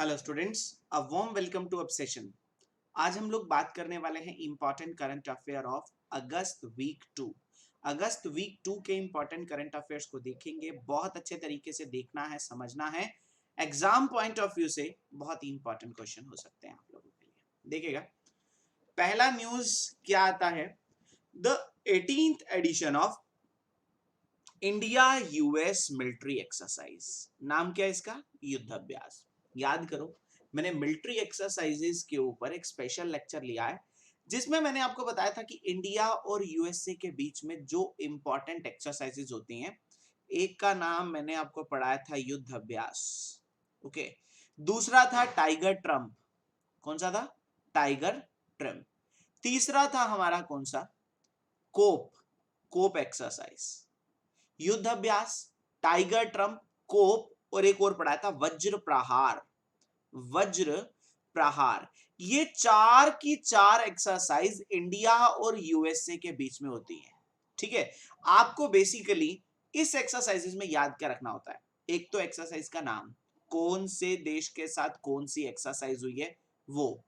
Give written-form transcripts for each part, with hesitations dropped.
Hello students, a warm welcome to obsession. आज हम लोग बात करने वाले हैं important current affair of August week 2। August week 2 के इंपॉर्टेंट करंट अफेयर्स को देखेंगे। बहुत अच्छे तरीके से देखना है, समझना है। एग्जाम पॉइंट ऑफ व्यू से बहुत ही इंपॉर्टेंट क्वेश्चन हो सकते हैं आप लोगों के लिए। देखिएगा, पहला न्यूज क्या आता है। The 18th edition of India US military exercise. नाम क्या है इसका? युद्ध अभ्यास। याद करो, मैंने मिलिट्री एक्सरसाइजेस के ऊपर एक स्पेशल लेक्चर लिया है जिसमें मैंने आपको बताया था कि इंडिया और यूएसए के बीच में जो इंपॉर्टेंट एक्सरसाइजेस होती हैं, एक का नाम मैंने आपको पढ़ाया था युद्ध अभ्यास। ओके, दूसरा था टाइगर ट्रम्प। कौन सा था? Tiger Trump. तीसरा था हमारा कौन सा? कोप। कोप एक्सरसाइज। युद्ध अभ्यास, टाइगर ट्रम्प, कोप और एक और पढ़ा था वज्र प्रहार। वज्र प्रहार। ये चार की चार एक्सरसाइज इंडिया और यूएसए के बीच में होती है। ठीक है, आपको बेसिकली इस एक्सरसाइजेस में याद क्या रखना होता है। एक तो एक्सरसाइज का नाम, कौन से देश के साथ कौन सी एक्सरसाइज हुई है वो,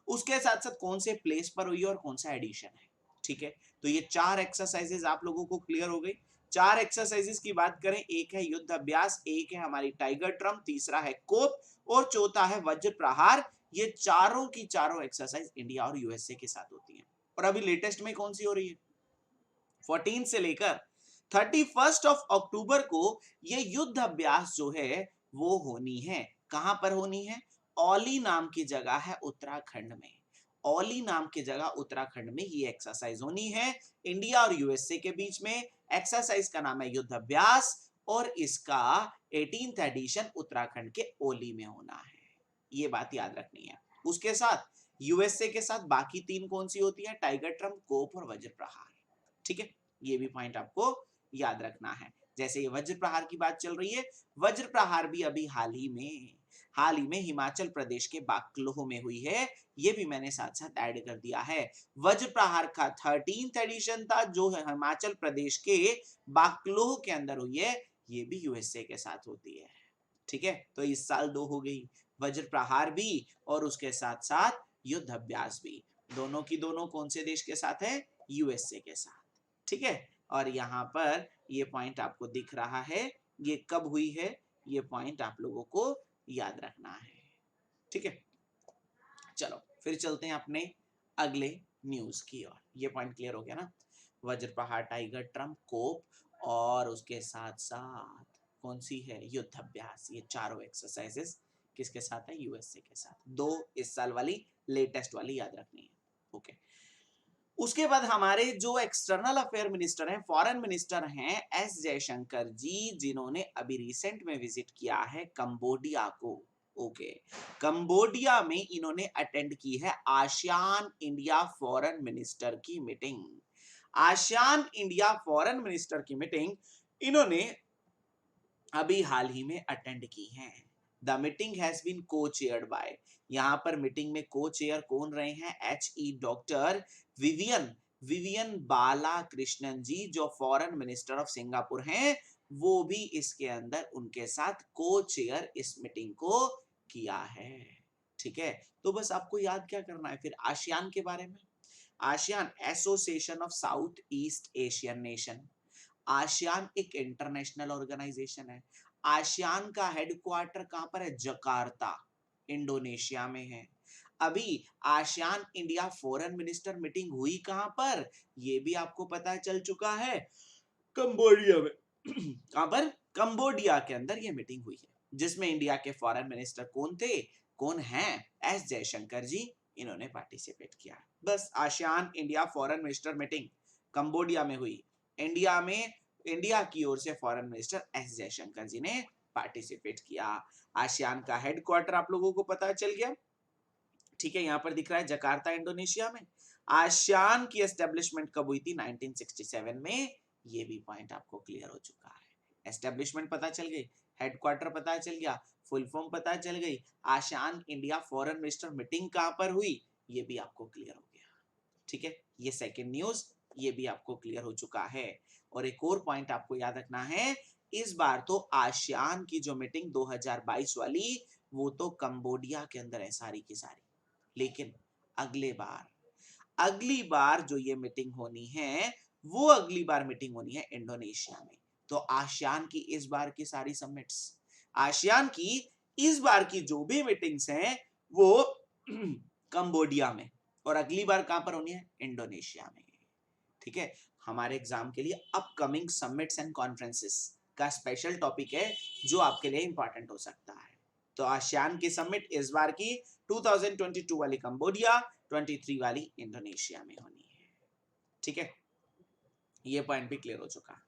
उसके साथ साथ कौन से प्लेस पर हुई है और कौन सा एडिशन है। ठीक है, तो ये चार एक्सरसाइजेस आप लोगों को क्लियर हो गई। चार एक्सरसाइजेस की बात करें, एक है युद्ध अभ्यास, एक है हमारी टाइगर ट्रम्प, तीसरा है कोप और चौथा है वज्र प्रहार। ये चारों की चारों एक्सरसाइज इंडिया और यूएसए के साथ होती हैं। और अभी लेटेस्ट में कौन सी हो रही है? 14 से लेकर 31 ऑफ अक्टूबर को ये युद्ध अभ्यास जो है वो होनी है। कहां पर होनी है? औली नाम की जगह है उत्तराखंड में। औली नाम की जगह उत्तराखंड में ये एक्सरसाइज होनी है इंडिया और यूएसए के बीच में। एक्सरसाइज का नाम है युद्ध अभ्यास और इसका 18th एडिशन उत्तराखंड के ओली में होना है। ये बात याद रखनी है। उसके साथ यूएसए के साथ बाकी तीन कौन सी होती है? टाइगर ट्रम्प, कोप और वज्र प्रहार। ठीक है, ये भी पॉइंट आपको याद रखना है। जैसे ये वज्र प्रहार की बात चल रही है, वज्र प्रहार भी अभी हाल ही में हिमाचल प्रदेश के बाकलोह में हुई है। ये भी मैंने साथ साथ ऐड कर दिया है। वज्र प्रहार का 13th एडिशन था जो है हिमाचल प्रदेश के बाकलोह के अंदर हुई है। ये भी यूएसए के साथ होती है। ठीक है, तो इस साल दो हो गई, वज्र प्रहार भी और उसके साथ साथ युद्ध अभ्यास भी। दोनों की दोनों कौन से देश के साथ है? यूएसए के साथ। ठीक है, और यहां पर ये पॉइंट आपको दिख रहा है, ये कब हुई है, ये पॉइंट आप लोगों को याद रखना है। ठीक है, चलो फिर चलते हैं अपने अगले न्यूज की ओर। ये पॉइंट क्लियर हो गया ना? वज्र प्रहार, टाइगर ट्रम्प, कोप और उसके साथ साथ कौन सी है? युद्ध अभ्यास। ये चारों एक्सरसाइजेस किसके साथ है? यूएसए के साथ। दो इस साल वाली, लेटेस्ट वाली याद रखनी है। ओके, उसके बाद हमारे जो एक्सटर्नल अफेयर मिनिस्टर हैं, फॉरेन मिनिस्टर हैं एस जयशंकर जी, जिन्होंने अभी रिसेंट में विजिट किया है कंबोडिया को। ओके, कंबोडिया में इन्होंने अटेंड की है आसियान इंडिया फॉरेन मिनिस्टर की meeting. ASEAN India foreign minister की मीटिंग इन्होंने अभी हाल ही में अटेंड की हैं। द मीटिंग हैज बीन को चेयर्ड बाय, यहां पर मीटिंग में को चेयर कौन रहे हैं? डॉक्टर विवियन विवियन बाला कृष्णन जी, जो फॉरेन मिनिस्टर ऑफ सिंगापुर हैं, वो भी इसके अंदर उनके साथ को चेयर इस मीटिंग को किया है। ठीक है, तो बस आपको याद क्या करना है फिर आसियान के बारे में। ASEAN association of south east Asian nation. ASEAN एक इंटरनेशनल ऑर्गेनाइजेशन है। आसियान का हेडक्वार्टर कहां पर है? जकार्ता, इंडोनेशिया में है। अभी ASEAN India foreign minister meeting हुई कहां पर? ये भी आपको पता चल चुका है, कंबोडिया में। कहां पर? कंबोडिया के अंदर ये मीटिंग हुई है, जिसमें इंडिया के फॉरेन मिनिस्टर कौन थे, कौन हैं? एस जयशंकर जी, इन्होंने पार्टिसिपेट किया। बस ASEAN India foreign minister meeting Cambodia में हुई। इंडिया में इंडिया की ओर से फॉरेन मिनिस्टर एस जयशंकर जी ने पार्टिसिपेट किया। आसियान का हेडक्वार्टर आप लोगों को पता चल गया। ठीक है, यहां पर दिख रहा है जकार्ता, इंडोनेशिया में। आसियान की एस्टेब्लिशमेंट कब हुई थी? 1967 में। ये भी पॉइंट आपको क्लियर हो चुका है। एस्टेब्लिशमेंट पता चल गई, हेडक्वार्टर पता चल गया, फुल फॉर्म पता चल गई, ASEAN India foreign minister meeting कहां पर हुई, ये भी आपको क्लियर हो गया। ठीक है, ये सेकंड न्यूज, ये भी आपको क्लियर हो चुका है। और एक और पॉइंट आपको याद रखना है, इस बार तो आसियान की जो मीटिंग 2022 वाली वो तो कंबोडिया के अंदर है सारी की सारी। लेकिन अगली बार जो ये मीटिंग होनी है, वो अगली बार मीटिंग होनी है इंडोनेशिया में। तो आसियान की इस बार की सारी समिट्स, आसियान की इस बार की जो भी मीटिंग्स हैं वो कंबोडिया में, और अगली बार कहां पर होनी है? इंडोनेशिया में। ठीक है, हमारे एग्जाम के लिए अपकमिंग समिट्स एंड कॉन्फ्रेंसेस का स्पेशल टॉपिक है जो आपके लिए इंपॉर्टेंट हो सकता है। तो आसियान की समिट इस बार की 2022 वाली कंबोडिया, 23 वाली इंडोनेशिया में होनी है। ठीक है, ये पॉइंट भी क्लियर हो चुका है।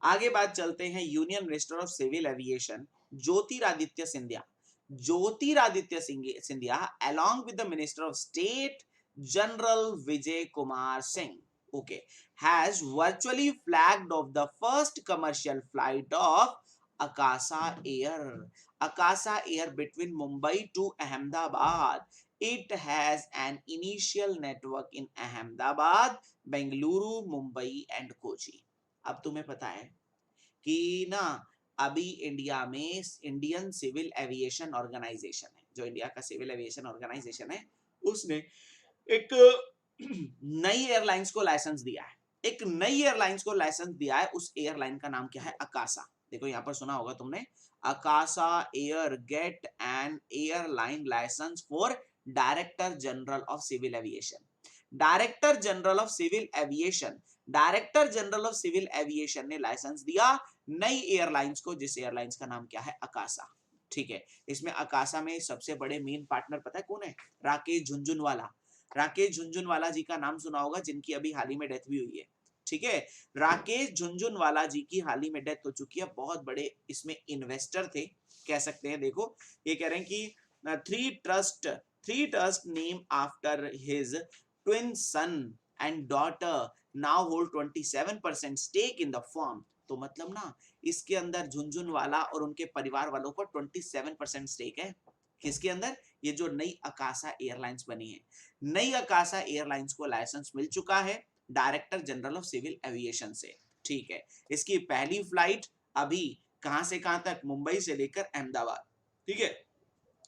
आगे बात चलते हैं union minister of civil aviation Jyotiraditya Scindia. Jyotiraditya Scindia along with the minister of state general Vijay Kumar Singh, okay, has virtually flagged off the first commercial flight of Akasa Air between Mumbai to Ahmedabad. It has an initial network in Ahmedabad, Bengaluru, Mumbai and Kochi. अब तुम्हें पता है कि ना अभी India में Indian civil aviation organisation है, जो इंडिया का सिविल एविएशन ऑर्गेनाइजेशन है, उसने एक नई एयरलाइंस को लाइसेंस दिया है। एक नई एयरलाइंस को लाइसेंस दिया है, उस एयरलाइन का नाम क्या है? अकासा। देखो यहां पर सुना होगा तुमने, Akasa air get an airline license for director general of civil aviation. Director general of civil aviation, director general of civil aviation ने लाइसेंस दिया नई एयरलाइंस को, जिस एयरलाइंस का नाम क्या है? अकासा। ठीक है, इसमें अकासा में सबसे बड़े मेन पार्टनर पता है कौन है? राकेश झुनझुनवाला। राकेश झुनझुनवाला जी का नाम सुना होगा, जिनकी अभी हाल ही में डेथ भी हुई है। ठीक है, राकेश झुनझुनवाला जी की हाल ही में डेथ हो चुकी है। बहुत बड़े इसमें इन्वेस्टर थे कह सकते हैं। देखो ये कह रहे हैं कि three trust name after his twin son and daughter now hold 27% stake in the firm. तो मतलब ना इसके अंदर झुनझुनवाला और उनके परिवार वालों को 27% स्टेक है। किसके अंदर? ये जो नई अकासा एयरलाइंस बनी है, नई अकासा एयरलाइंस को लाइसेंस मिल चुका है director general of civil aviation से। ठीक है, इसकी पहली फ्लाइट अभी कहां से कहां तक? मुंबई से लेकर अहमदाबाद। ठीक है,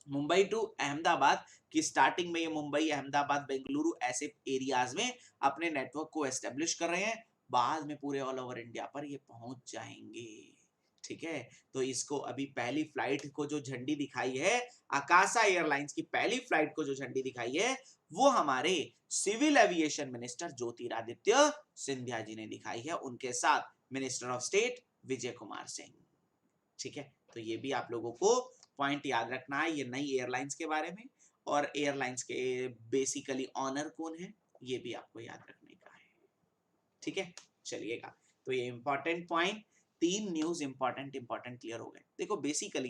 मुंबई टू अहमदाबाद की स्टार्टिंग में ये मुंबई, अहमदाबाद, बेंगलुरु ऐसे एरियाज में अपने नेटवर्क को एस्टेब्लिश कर रहे हैं। बाद में पूरे ऑल ओवर इंडिया पर ये पहुंच जाएंगे। ठीक है, तो इसको अभी पहली फ्लाइट को जो झंडी दिखाई है, आकाशा एयरलाइंस की पहली फ्लाइट को जो झंडी दिखाई है, वो हमारे civil aviation minister Jyotiraditya Scindia ji ने दिखाई है, उनके साथ minister of state Vijay Kumar Singh. ठीक है, तो ये भी आप लोगों को पॉइंट याद रखना है, ये नई एयरलाइंस के बारे में, और एयरलाइंस के बेसिकली ऑनर कौन है, ये भी आपको याद रखने का है। ठीक है, चलिएगा, तो ये important point, 3 news important clear हो गए। देखो बेसिकली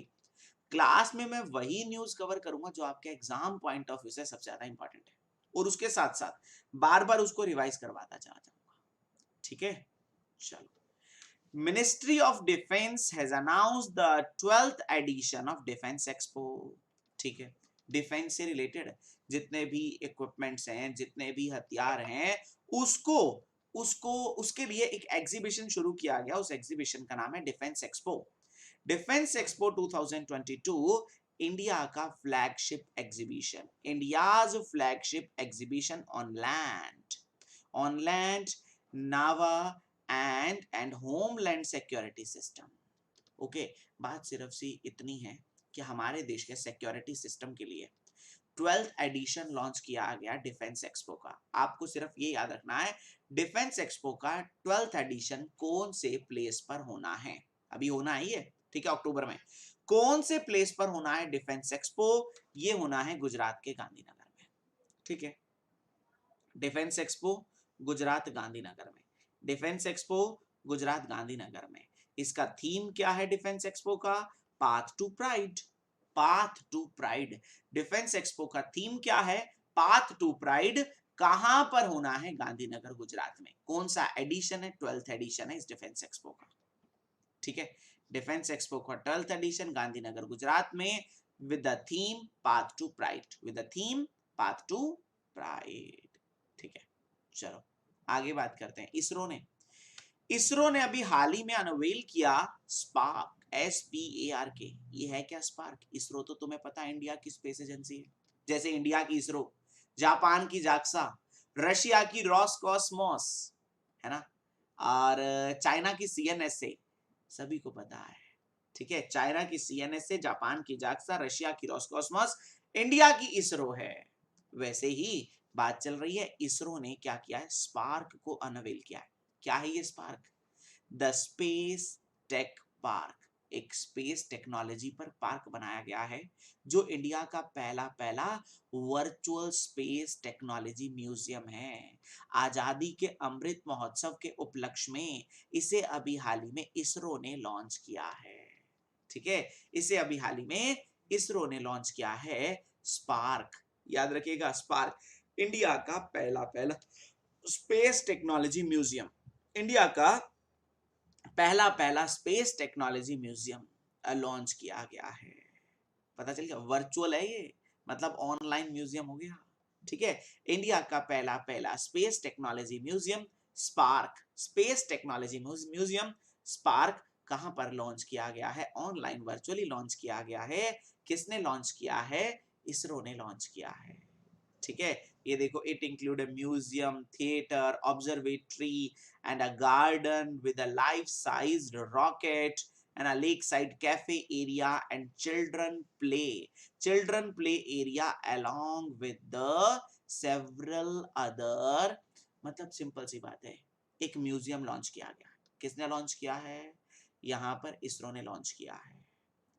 क्लास में मैं वही न्यूज कवर करूंगा जो आपके एग्जाम पॉइंट ऑफ व्यू से सबसे ज्यादा इंपॉर्टेंट है, और उसके साथ साथ बार बार उसको रिवाइज करवाता चला जाऊंगा। ठीक है, चलो। Ministry of Defense has announced the 12th edition of Defense Expo। ठीक है, डिफेंस से रिलेटेड जितने भी इक्विपमेंट्स हैं, जितने भी हथियार हैं, उसको उसको उसके लिए एक एग्जीबिशन शुरू किया गया। उस एग्जीबिशन का नाम है defence expo. Defence expo 2022 India का flagship exhibition, India's flagship exhibition on land naval and homeland security system. Okay, बात सिर्फ सी इतनी है कि हमारे देश के सिक्योरिटी सिस्टम के लिए 12th एडिशन लॉन्च किया गया डिफेंस एक्सपो का। आपको सिर्फ ये याद रखना है, डिफेंस एक्सपो का 12th एडिशन कौन से प्लेस पर होना है? अभी होना है ये, ठीक है, अक्टूबर में। कौन से प्लेस पर होना है डिफेंस एक्सपो? ये होना है गुजरात के गांधीनगर में। ठीक है, डिफेंस एक्सपो गुजरात गांधीनगर में, डिफेंस एक्सपो गुजरात गांधीनगर में। इसका थीम क्या है डिफेंस एक्सपो का? Path to pride. Path to pride, defence expo का थीम क्या है? Path to pride. कहां पर होना है? गांधीनगर गुजरात में। कौन सा एडिशन है? 12th एडिशन है इस डिफेंस एक्सपो का। ठीक है, डिफेंस एक्सपो का 12th एडिशन गांधीनगर गुजरात में, with the theme path to pride, with the theme path to pride. ठीक है, चलो आगे बात करते हैं। इसरो ने अभी हाल ही में अनवेल किया स्पार्क SPARK, ये है क्या स्पार्क? इसरो तो तुम्हें पता है इंडिया की स्पेस एजेंसी है, जैसे इंडिया की इसरो, जापान की जाक्सा, रशिया की रॉसकॉस्मोस, है ना, और चाइना की CNSA, सभी को पता है। ठीक है, चाइना की CNSA, जापान की जाक्सा, रशिया की रॉसकॉस्मोस, इंडिया की इसरो है। वैसे ही बात चल रही है, इसरो ने क्या किया है, स्पार्क को अनवेल किया है। क्या है ये spark? The space tech park, एक स्पेस टेक्नोलॉजी पर पार्क बनाया गया है, जो इंडिया का पहला पहला वर्चुअल स्पेस टेक्नोलॉजी म्यूजियम है। आजादी के अमृत महोत्सव के उपलक्ष्य में इसे अभी हाल ही में इसरो ने लॉन्च किया है। ठीक है, इसे अभी हाल ही में इसरो ने लॉन्च किया है, स्पार्क, याद रखिएगा, स्पार्क, इंडिया का पहला पहला स्पेस टेक्नोलॉजी म्यूजियम, इंडिया का पहला पहला स्पेस टेक्नोलॉजी म्यूजियम लॉन्च किया गया है। पता चल गया, वर्चुअल है ये, मतलब ऑनलाइन म्यूजियम हो गया। ठीक है, इंडिया का पहला पहला space technology museum spark, space technology museum spark कहां पर लॉन्च किया गया है? ऑनलाइन वर्चुअली लॉन्च किया गया है। किसने लॉन्च किया है? इसरो ने लॉन्च किया है। ठीक है, ये देखो, it include a museum, theatre, observatory and a garden with a life sized rocket and a lakeside cafe area and children play area along with the several other, मतलब सिंपल सी बात है, एक म्यूजियम लॉन्च किया गया। किसने launch किया है? यहाँ पर इसरो ने लॉन्च किया है।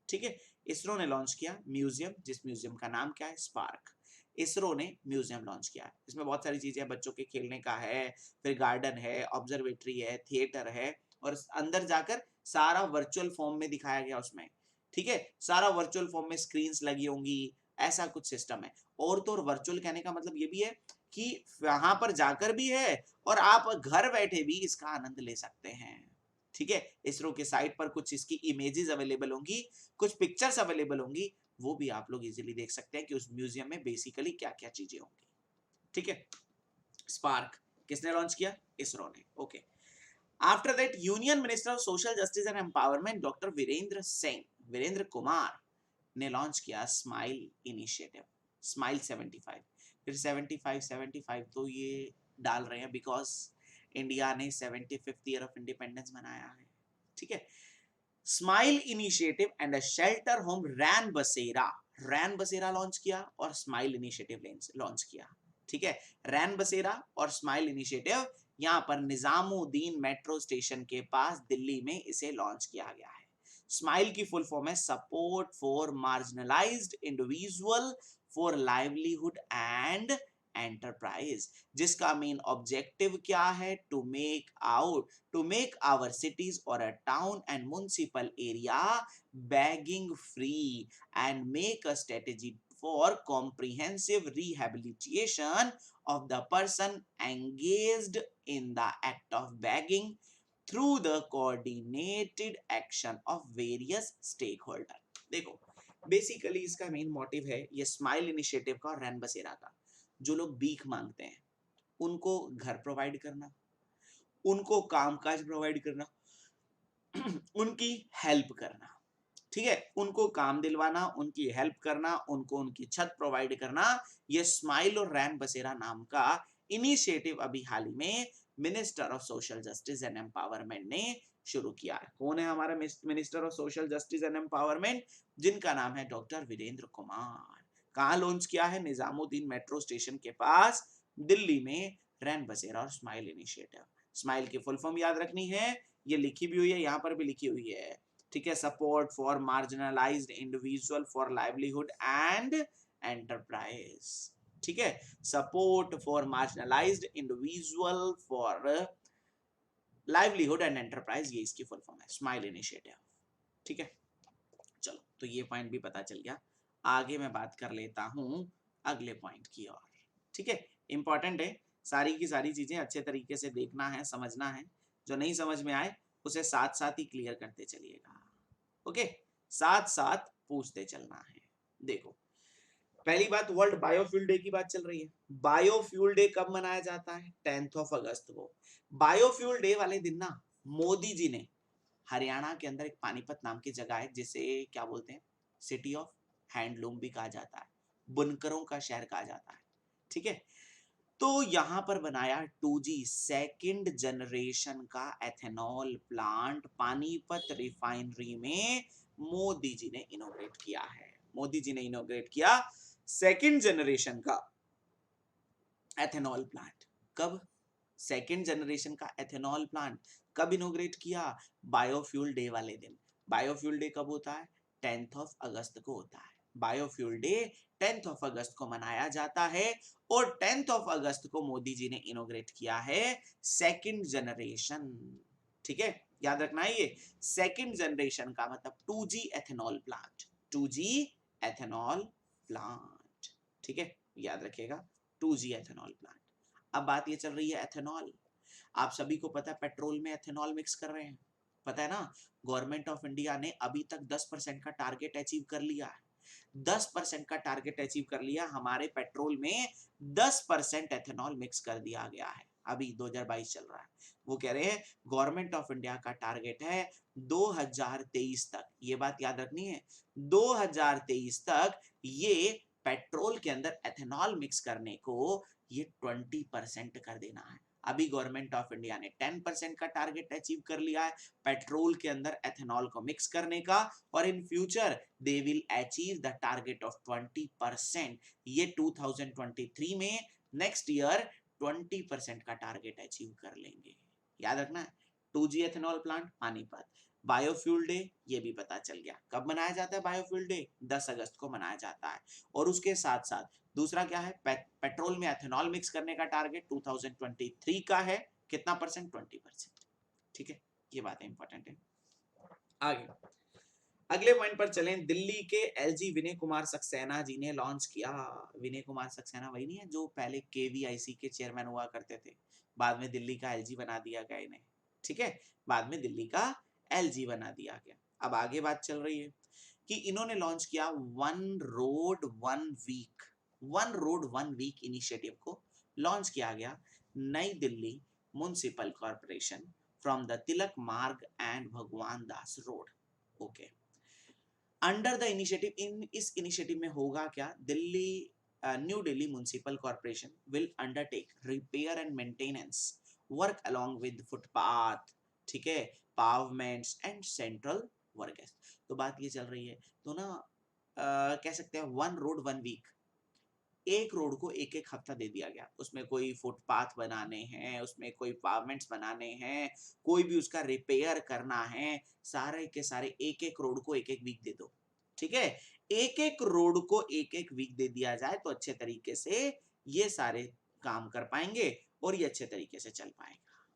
ठीक है, इसरो ने लॉन्च किया म्यूजियम, जिस म्यूजियम का नाम क्या है? स्पार्क। इसरो ने म्यूजियम लॉन्च किया है, इसमें बहुत सारी चीजें बच्चों के खेलने का है, फिर गार्डन है, ऑब्जर्वेटरी है, थिएटर है, और अंदर जाकर सारा वर्चुअल फॉर्म में दिखाया गया उसमें। ठीक है, सारा वर्चुअल फॉर्म में स्क्रीन्स लगी होंगी, ऐसा कुछ सिस्टम है। और तो और वर्चुअल कहने का मतलब ये भी है कि वहां पर जाकर भी है और आप घर बैठे भी इसका आनंद ले सकते हैं। ठीक है, इसरो के साइट पर कुछ इसकी इमेजेस अवेलेबल होंगी, कुछ पिक्चर्स अवेलेबल होंगी, वो भी आप लोग इजीली देख सकते हैं कि उस म्यूजियम में बेसिकली क्या क्या चीजें होंगी। ठीक है, स्पार्क किसने लॉन्च किया? इसरो ने। Okay, after that union minister of social justice and empowerment doctor Virendra Kumar ने लॉन्च किया स्माइल इनिशिएटिव, स्माइल 75। फिर 75 तो ये डाल रहे हैं बिकॉज इंडिया ने 75th ईयर ऑफ इंडिपेंडेंस मनाया है। ठीक है, smile initiative and a shelter home रैन बसेरा लॉन्च किया और स्माइल इनिशिएटिव लॉन्च किया। ठीक है, रैन बसेरा और स्माइल इनिशिएटिव यहां पर निजामुद्दीन मेट्रो स्टेशन के पास दिल्ली में इसे लॉन्च किया गया है। स्माइल की फुल फॉर्म है support for marginalised individual for livelihood and enterprise, जिसका मेन ऑब्जेक्टिव क्या है? To make our cities or a town and municipal area begging free and make a strategy for comprehensive rehabilitation of the person engaged in the act of begging through the coordinated action of various stakeholders। देखो, basically इसका main motive है ये smile initiative का और रैन बसेरा का, जो लोग भीख मांगते हैं उनको घर प्रोवाइड करना, उनको कामकाज प्रोवाइड करना, उनकी हेल्प करना। ठीक है, उनको काम दिलवाना, उनकी हेल्प करना, उनको उनकी छत प्रोवाइड करना, ये स्माइल और रैन बसेरा नाम का इनिशिएटिव अभी हाल ही में minister of social justice and empowerment ने शुरू किया है। कौन है हमारा minister of social justice and empowerment? जिनका नाम है डॉक्टर वीरेंद्र कुमार। कहां लॉन्च किया है? निजामुद्दीन मेट्रो स्टेशन के पास दिल्ली में, रैन बसेरा और स्माइल इनिशिएटिव। स्माइल की फुल फॉर्म याद रखनी है, ये लिखी भी हुई है, यहां पर भी लिखी हुई है। ठीक है, support for marginalised individual for livelihood and enterprise. ठीक है, support for marginalised individual for livelihood and enterprise, ये इसकी फुल फॉर्म है, स्माइल इनिशिएटिव। ठीक है, चलो, तो ये पॉइंट भी पता चल गया। आगे मैं बात कर लेता हूं अगले पॉइंट की ओर। ठीक है, इंपॉर्टेंट है, सारी की सारी चीजें अच्छे तरीके से देखना है, समझना है, जो नहीं समझ में आए उसे साथ साथ ही क्लियर करते चलिएगा। ओके, साथ साथ पूछते चलना है। देखो, पहली बात, वर्ल्ड बायोफ्यूल डे की बात चल रही है। बायोफ्यूल डे कब मनाया जाता है? 10th of अगस्त को। बायोफ्यूल डे वाले दिन ना मोदी जी ने हरियाणा के अंदर एक पानीपत नाम की जगह है जिसे क्या बोलते हैं, सिटी ऑफ हैंडलूम भी कहा जाता है, बुनकरों का शहर कहा जाता है। ठीक है, तो यहां पर बनाया 2G सेकंड जनरेशन का एथेनॉल प्लांट पानीपत रिफाइनरी में मोदी जी ने इनोग्रेट किया है। मोदी जी ने इनोग्रेट किया सेकंड जनरेशन का एथेनॉल प्लांट। कब? सेकंड जनरेशन का एथेनॉल प्लांट कब इनोग्रेट किया? बायोफ्यूल डे वाले दिन। बायोफ्यूल डे कब होता है? 10 अगस्त को होता है। बायोफ्यूल डे 10 अगस्त को मनाया जाता है और 10 अगस्त को मोदी जी ने इनोग्रेट किया है सेकंड जनरेशन। ठीक है, याद रखना है ये सेकंड जनरेशन का मतलब 2G ethanol plant. 2G ethanol plant, ठीक है, याद रखिएगा 2G एथेनॉल प्लांट। अब बात ये चल रही है एथेनॉल। आप सभी को पता है पेट्रोल में एथेनॉल मिक्स कर रहे हैं, पता है ना। गवर्नमेंट ऑफ इंडिया ने अभी तक 10% का टारगेट अचीव कर लिया है। 10% का टारगेट अचीव कर लिया, हमारे पेट्रोल में 10% एथेनॉल मिक्स कर दिया गया है। अभी 2022 चल रहा है, वो कह रहे हैं गवर्नमेंट ऑफ इंडिया का टारगेट है 2023 तक, ये बात याद रखनी है, 2023 तक ये पेट्रोल के अंदर एथेनॉल मिक्स करने को ये 20% कर देना है। अभी गवर्नमेंट ऑफ इंडिया ने 10% का टारगेट अचीव कर लिया है पेट्रोल के अंदर एथेनॉल को मिक्स करने का, और in future they will achieve the target of 20%। ये 2023 में नेक्स्ट ईयर 20% का टारगेट अचीव कर लेंगे। याद रखना है 2G ethanol plant Panipat. Biofuel day ये भी पता चल गया, कब मनाया जाता है बायोफ्यूल डे? 10 अगस्त को मनाया जाता है। और उसके साथ साथ दूसरा क्या है, पेट्रोल में एथेनॉल मिक्स करने का टारगेट 2023 का है, कितना परसेंट? 20%। ठीक है, ये बातें इंपॉर्टेंट है। आगे अगले पॉइंट पर चलें। दिल्ली के एलजी विनय कुमार सक्सेना जी ने लॉन्च किया। विनय कुमार सक्सेना वही नहीं है जो पहले केवीआईसी के चेयरमैन हुआ करते थे, बाद में दिल्ली का एलजी बना दिया गया इन्हें। ठीक है, बाद में दिल्ली का एलजी बना दिया गया। अब आगे बात चल रही है कि इन्होंने लॉन्च किया one road one week. One road one week initiative को लॉन्च किया गया नई Delhi municipal corporation from the Tilak Marg and Bhagwan Das road. Okay, under the initiative, in इस इनिशिएटिव में होगा क्या, Delhi new Delhi municipal corporation will undertake repair and maintenance work along with footpath, ठीक है, पावमेंट्स एंड सेंट्रल वर्क। तो बात ये चल रही है, तो ना कह सकते हैं वन रोड वन वीक, एक रोड को एक एक हफ्ता दे दिया गया, उसमें कोई फुटपाथ बनाने हैं, उसमें कोई पावमेंट्स बनाने हैं, कोई भी उसका रिपेयर करना है, सारे के सारे एक एक रोड को एक एक वीक दे दो। ठीक है, एक एक रोड को एक एक वीक दे दिया जाए तो अच्छे तरीके से ये सारे काम कर पाएंगे और ये अच्छे तरीके से चल पाएगा।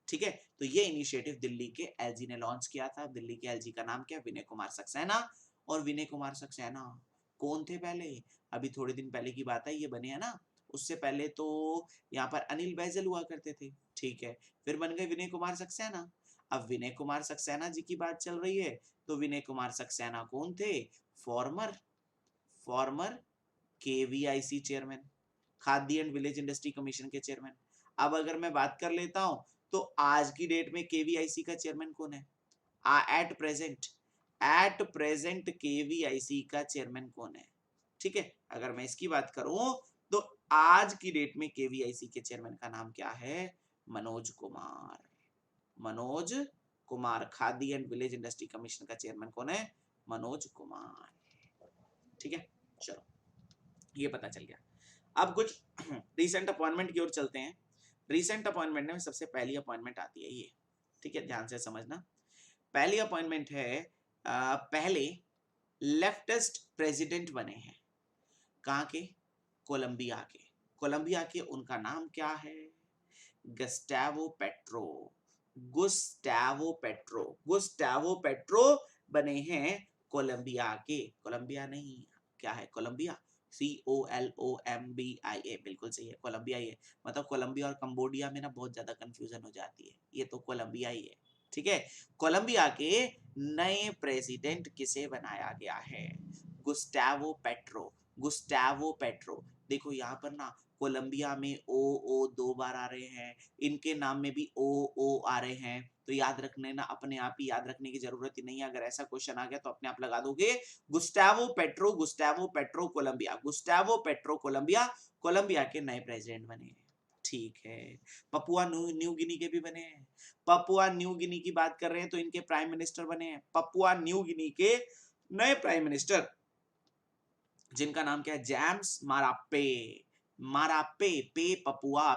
ठीक है, तो ये इनिशिएटिव दिल्ली के एलजी ने लॉन्च किया था। दिल्ली के एलजी का नाम क्या? विनय कुमार सक्सेना। और विनय कुमार सक्सेना कौन थे पहले? अभी थोड़े दिन पहले की बात है, ये बने हैं ना, उससे पहले तो यहाँ पर अनिल बैजल हुआ करते थे। ठीक है, फिर बन गए विनय कुमार सक्सेना। अब विनय कुमार सक्सेना जी की बात चल रही है, तो विनय कुमार सक्सेना कौन थे? Former former KVIC chairman, khadi and village industry commission के चेयरमैन। अब अगर मैं बात कर लेता हूं तो आज की डेट में केवीआईसी का चेयरमैन कौन है? एट प्रेजेंट केवीआईसी का चेयरमैन कौन है? ठीक है, अगर मैं इसकी बात करूं तो आज की डेट में केवीआईसी के चेयरमैन का नाम क्या है? Manoj Kumar. Manoj Kumar. Khadi and village industry commission का चेयरमैन कौन है? मनोज कुमार। ठीक है, चलो ये पता चल गया। अब कुछ रिसेंट अपॉइंटमेंट की ओर चलते हैं। रिसेंट अपॉइंटमेंट में सबसे पहली अपॉइंटमेंट आती है ये, ठीक है, ध्यान से समझना। पहली अपॉइंटमेंट है पहले लेफ्टिस्ट प्रेसिडेंट बने हैं, कहाँ के? कोलंबिया के। कोलंबिया के, उनका नाम क्या है? गस्टावो पेट्रो। गुस्टावो पेट्रो। गुस्टावो पेट्रो बने हैं कोलंबिया के। कोलंबिया नहीं, क्या है? कोलंबिया। COLOMBIA, बिल्कुल सही है, कोलंबिया ही है। मतलब कोलंबिया और कंबोडिया में ना बहुत ज्यादा कंफ्यूजन हो जाती है, ये तो कोलंबिया ही है। ठीक है, कोलंबिया के नए प्रेसिडेंट किसे बनाया गया है? गुस्टावो पेट्रो। गुस्टावो पेट्रो देखो यहाँ पर ना कोलंबिया में ओ 2 बार आ रहे हैं, इनके नाम में भी ओ आ रहे हैं, तो याद रखने ना, अपने आप ही याद रखने की जरूरत ही नहीं है। अगर ऐसा क्वेश्चन आ गया तो अपने आप लगा दोगे। Gustavo Petro Colombia, Gustavo Petro Colombia, Colombia के नए प्रेसिडेंट बने हैं। ठीक है। पपुआ न्यू गिनी के भी बने हैं। पपुआ न्यू गिनी की बात कर रहे हैं तो इनके प्राइम मिनिस्टर बने हैं। पपुआ न्यू गिनी के नए प्राइम मिनिस्टर, जिनका नाम क्या है, जेम्स माराप्पे। माराप्पे, पे पपुआ,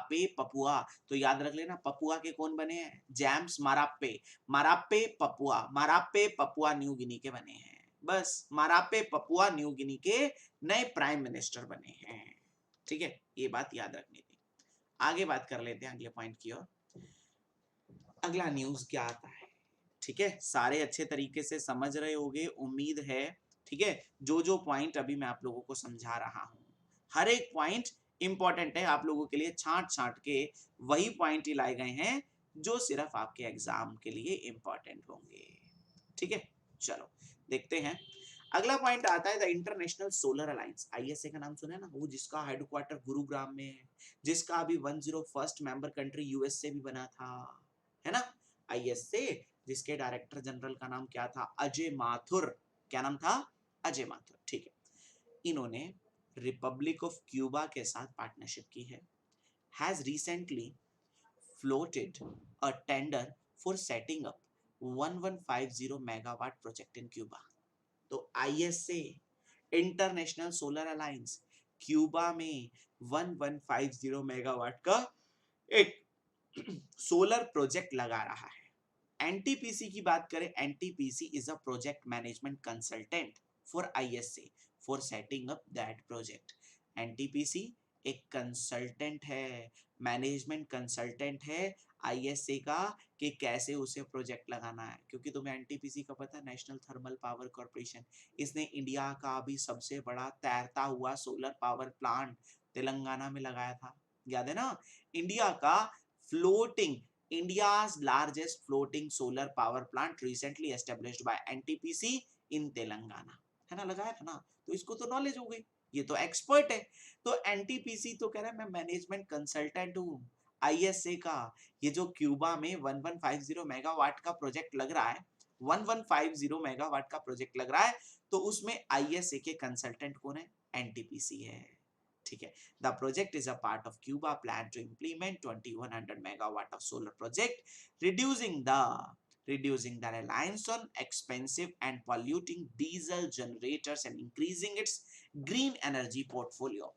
तो याद रख लेना पपुआ के कौन बने हैं, जेम्स माराप्पे। माराप्पे पपुआ न्यू गिनी के बने हैं। बस माराप्पे पपुआ न्यू गिनी के नए प्राइम मिनिस्टर बने हैं। ठीक है, ये बात याद रखनी थी। आगे बात कर लेते हैं अगले पॉइंट की ओर। अगला न्यूज क्या आता है? ठीक है, सारे अच्छे तरीके से समझ रहे होगे उम्मीद है। ठीक है, जो जो पॉइंट अभी मैं आप लोगों को समझा रहा हूं, हर एक पॉइंट इंपॉर्टेंट है आप लोगों के लिए। छांट छांट के वही पॉइंट ही लाए गए हैं जो सिर्फ आपके एग्जाम के लिए इंपॉर्टेंट होंगे। ठीक है, चलो देखते हैं। अगला पॉइंट आता है the international solar alliance. ISA का नाम सुना है ना, वो जिसका हेडक्वार्टर गुरुग्राम में है, जिसका अभी 101st मेंबर कंट्री यूएस से भी बना था, है ना। आईएसए, जिसके डायरेक्टर जनरल का नाम क्या था, अजय माथुर। क्या नाम था, अजय माथुर। ठीक है, इन्होंने रिपब्लिक ऑफ क्यूबा के साथ पार्टनरशिप की है। Has recently floated a tender for setting up 1150 megawatt project in Cuba। तो ISA, international solar alliance, Cuba में 1150 मेगावाट का एक सोलर प्रोजेक्ट लगा रहा है। एनटीपीसी की बात करें, NTPC is a project management consultant for ISA for setting up that project. NTPC एक कंसल्टेंट है, मैनेजमेंट कंसल्टेंट है आईएसए का, कि कैसे उसे प्रोजेक्ट लगाना है। क्योंकि तुम्हें एनटीपीसी का पता है, नेशनल थर्मल पावर कॉर्पोरेशन, इसने इंडिया का भी सबसे बड़ा तैरता हुआ सोलर पावर प्लांट तेलंगाना में लगाया था। याद है ना, इंडिया का floating, India's largest floating solar power plant recently established by NTPC in Telangana, है ना, लगाया था ना। तो इसको तो नॉलेज हो गई, ये तो एक्सपर्ट है। तो एनटीपीसी तो कह रहा है मैं मैनेजमेंट कंसल्टेंट हूँ आईएसए का। ये जो क्यूबा में 1150 मेगावाट का प्रोजेक्ट लग रहा है, 1150 मेगावाट का प्रोजेक्ट लग रहा है, तो उसमें आईएसए के कंसल्टेंट कौन है, एनटीपीसी है। ठीक है, the project is a part of Cuba plan to implement 2100 megawatt of solar project, reducing the reliance on expensive and polluting diesel generators and increasing its green energy portfolio।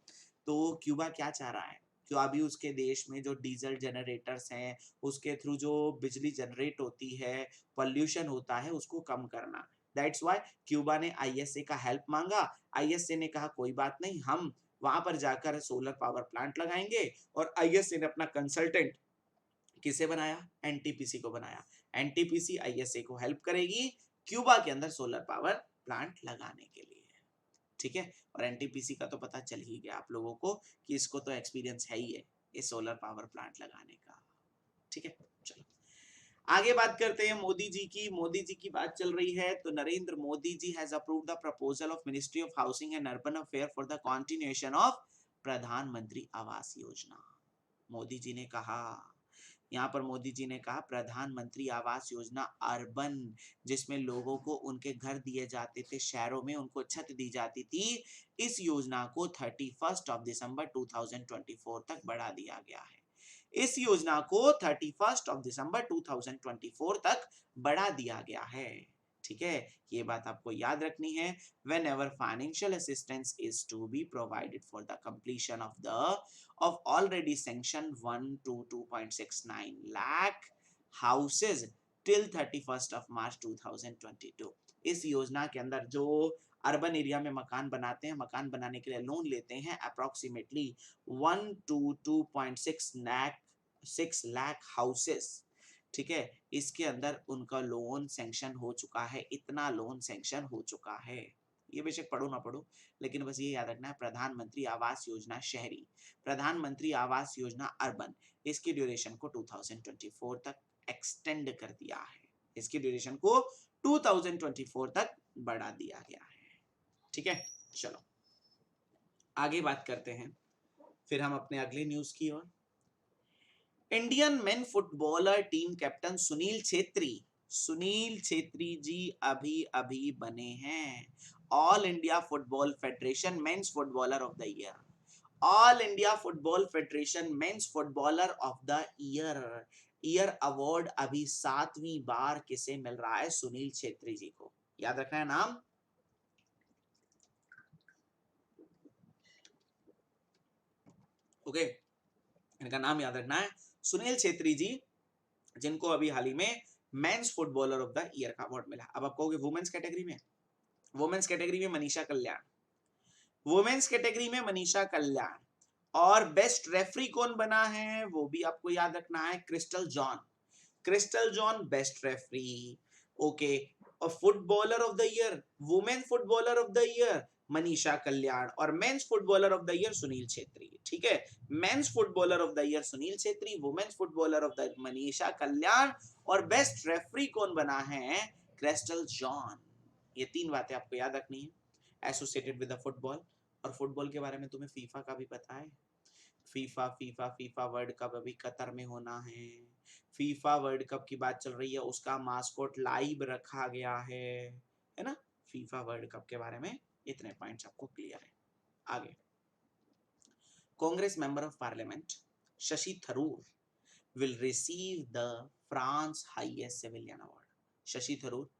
तो Cuba क्या चाह रहा है, कि अभी उसके देश में जो डीजल जनरेटर्स हैं, उसके थ्रू जो बिजली जनरेट होती है, पॉल्यूशन होता है, उसको कम करना। दैट्स व्हाई क्यूबा ने आईएसए का हेल्प मांगा। आईएसए ने कहा कोई बात नहीं, हम वहां पर जाकर सोलर पावर प्लांट लगाएंगे। और आईएसए ने अपना कंसल्टेंट किसे बनाया, एनटीपीसी को बनाया। एनटीपीसी आईएसए को हेल्प करेगी क्यूबा के अंदर सोलर पावर प्लांट लगाने के लिए। ठीक है, और एनटीपीसी का तो पता चल ही गया आप लोगों को कि इसको तो एक्सपीरियंस है ही है इस सोलर पावर प्लांट लगाने का। ठीक है, चलो आगे बात करते हैं मोदी जी की। मोदी जी की बात चल रही है तो Narendra Modi ji has approved the proposal of ministry of housing and urban affair for the continuation of Pradhanmantri Awas योजना। मोदी जी ने कहा, यहाँ पर मोदी जी ने कहा प्रधानमंत्री आवास योजना अर्बन, जिसमें लोगों को उनके घर दिए जाते थे, शहरों में उनको छत दी जाती थी, इस योजना को 31 दिसंबर 2024 तक बढ़ा दिया गया है। इस योजना को 31 दिसंबर 2024 तक बढ़ा दिया गया है। ठीक है, ये बात आपको याद रखनी है। whenever financial assistance is to be provided for the completion of already sanctioned 1 to 2.69 lakh houses till 31st of March 2022। इस योजना के अंदर जो अर्बन एरिया में मकान बनाते हैं, मकान बनाने के लिए लोन लेते हैं अप्रोक्सीमेटली 1 to 2.6 लाख हाउसेस। ठीक है, इसके अंदर उनका लोन सैंक्शन हो चुका है, इतना लोन सैंक्शन हो चुका है। ये बेशक पढ़ो ना पढ़ो, लेकिन बस ये याद रखना है, प्रधानमंत्री आवास योजना शहरी, प्रधानमंत्री आवास योजना अर्बन, इसकी ड्यूरेशन को 2024 तक एक्सटेंड कर दिया है। इसकी ड्यूरेशन को 2024 तक बढ़ा दिया गया है। ठीक है, चलो आगे बात करते हैं। फिर हम अपने अगले न्यूज की ओर। Indian men footballer team captain Sunil Chhetri ji अभी अभी बने हैं all India football federation men's footballer of the year. All India football federation men's footballer of the year award अभी 7वीं बार किसे मिल रहा है? सुनील छेत्री जी को। याद रखना है नाम। ओके, इनका नाम याद रखना है, सुनील छेत्री जी, जिनको अभी हाल ही में men's footballer of the year का अवार्ड मिला। अब आप कहोगे वुमेन्स कैटेगरी में? वुमेन्स कैटेगरी में मनीषा कल्याण, वुमेन्स कैटेगरी में मनीषा कल्याण। और बेस्ट रेफरी कौन बना है वो भी आपको याद रखना है, Crystal John. Crystal John best referee. Okay, और footballer of the year, women footballer of the year Manisha Kalyan, और men's footballer of the year Sunil Chhetri. ठीक है, men's footballer of the year Sunil Chhetri, women's footballer of the Manisha Kalyan, और बेस्ट रेफरी कौन बना है? Crystal John. ये 3 बातें आपको याद रखनी है एसोसिएटेड विद द फुटबॉल। और फुटबॉल के बारे में तुम्हें फीफा का भी पता है। FIFA FIFA FIFA world cup अभी कतर में होना है। फीफा वर्ल्ड कप की बात चल रही है, उसका मास्कोट लाइव रखा गया है ना। फीफा वर्ल्ड कप के बारे में इतने पॉइंट्स आपको क्लियर है। आगे, Congress member of parliament Shashi Tharoor will receive the France highest civilian award. Shashi Tharoor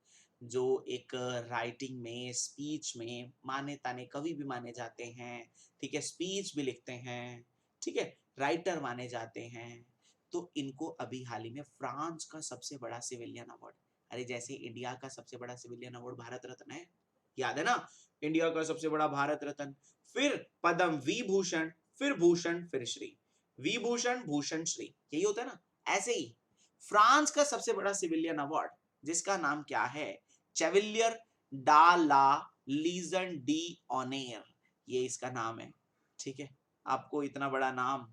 जो एक राइटिंग में, स्पीच में माने ताने कवि भी माने जाते हैं, ठीक है, स्पीच भी लिखते हैं, ठीक है, राइटर माने जाते हैं, तो इनको अभी हाल ही में फ्रांस का सबसे बड़ा सिविलियन अवार्ड, अरे जैसे इंडिया का सबसे बड़ा सिविलियन अवार्ड भारत रत्न है, याद है ना, इंडिया का सबसे बड़ा भारत रत्न, फिर पद्म विभूषण, फिर भूषण, फिर श्री, विभूषण भूषण श्री, यही होता है ना। ऐसे ही फ्रांस का सबसे बड़ा सिविलियन अवार्ड, जिसका नाम क्या है? चेविलियर डा ला लीजन डी ऑनेर, ये इसका नाम है। ठीक है, आपको इतना बड़ा नाम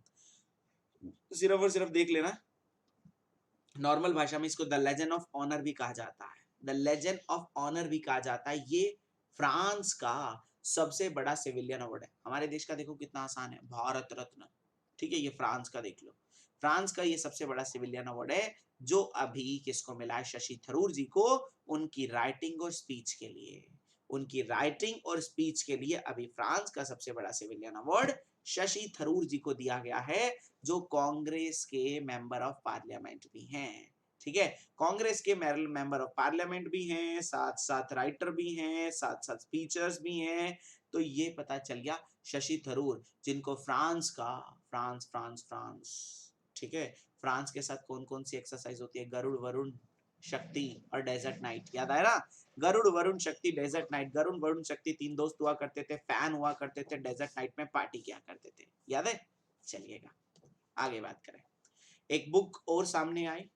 सिर्फ और सिर्फ देख लेना। नॉर्मल भाषा में इसको द लेजेंड ऑफ ऑनर भी कहा जाता है, द लेजेंड ऑफ ऑनर भी कहा जाता है। ये फ्रांस का सबसे बड़ा सिविलियन अवार्ड है। हमारे देश का देखो कितना आसान है, भारत रत्न, ठीक है, ये फ्रांस का देख लो। फ्रांस का ये सबसे बड़ा सिविलियन अवार्ड है, जो अभी किसको मिला है? शशि थरूर जी को, उनकी राइटिंग और स्पीच के लिए। उनकी राइटिंग और स्पीच के लिए अभी फ्रांस का सबसे बड़ा सिविलियन अवार्ड शशि थरूर जी को दिया गया है, जो कांग्रेस के मेंबर ऑफ पार्लियामेंट भी हैं। ठीक है, कांग्रेस के मेंबर ऑफ पार्लियामेंट भी हैं, साथ साथ राइटर भी हैं, साथ साथ स्पीचर्स भी हैं। तो ये पता चल गया शशि थरूर, जिनको फ्रांस का, फ्रांस फ्रांस फ्रांस, ठीक है, फ्रांस के साथ कौन कौन सी एक्सरसाइज होती है? गरुड़ वरुण शक्ति और डेजर्ट नाइट, याद आया ना? गरुड़ वरुण शक्ति डेजर्ट नाइट। गरुड़ वरुण शक्ति 3 दोस्त हुआ करते थे, फैन हुआ करते थे, डेजर्ट नाइट में पार्टी किया करते थे, याद है? चलिएगा आगे बात करें। एक बुक और सामने आई,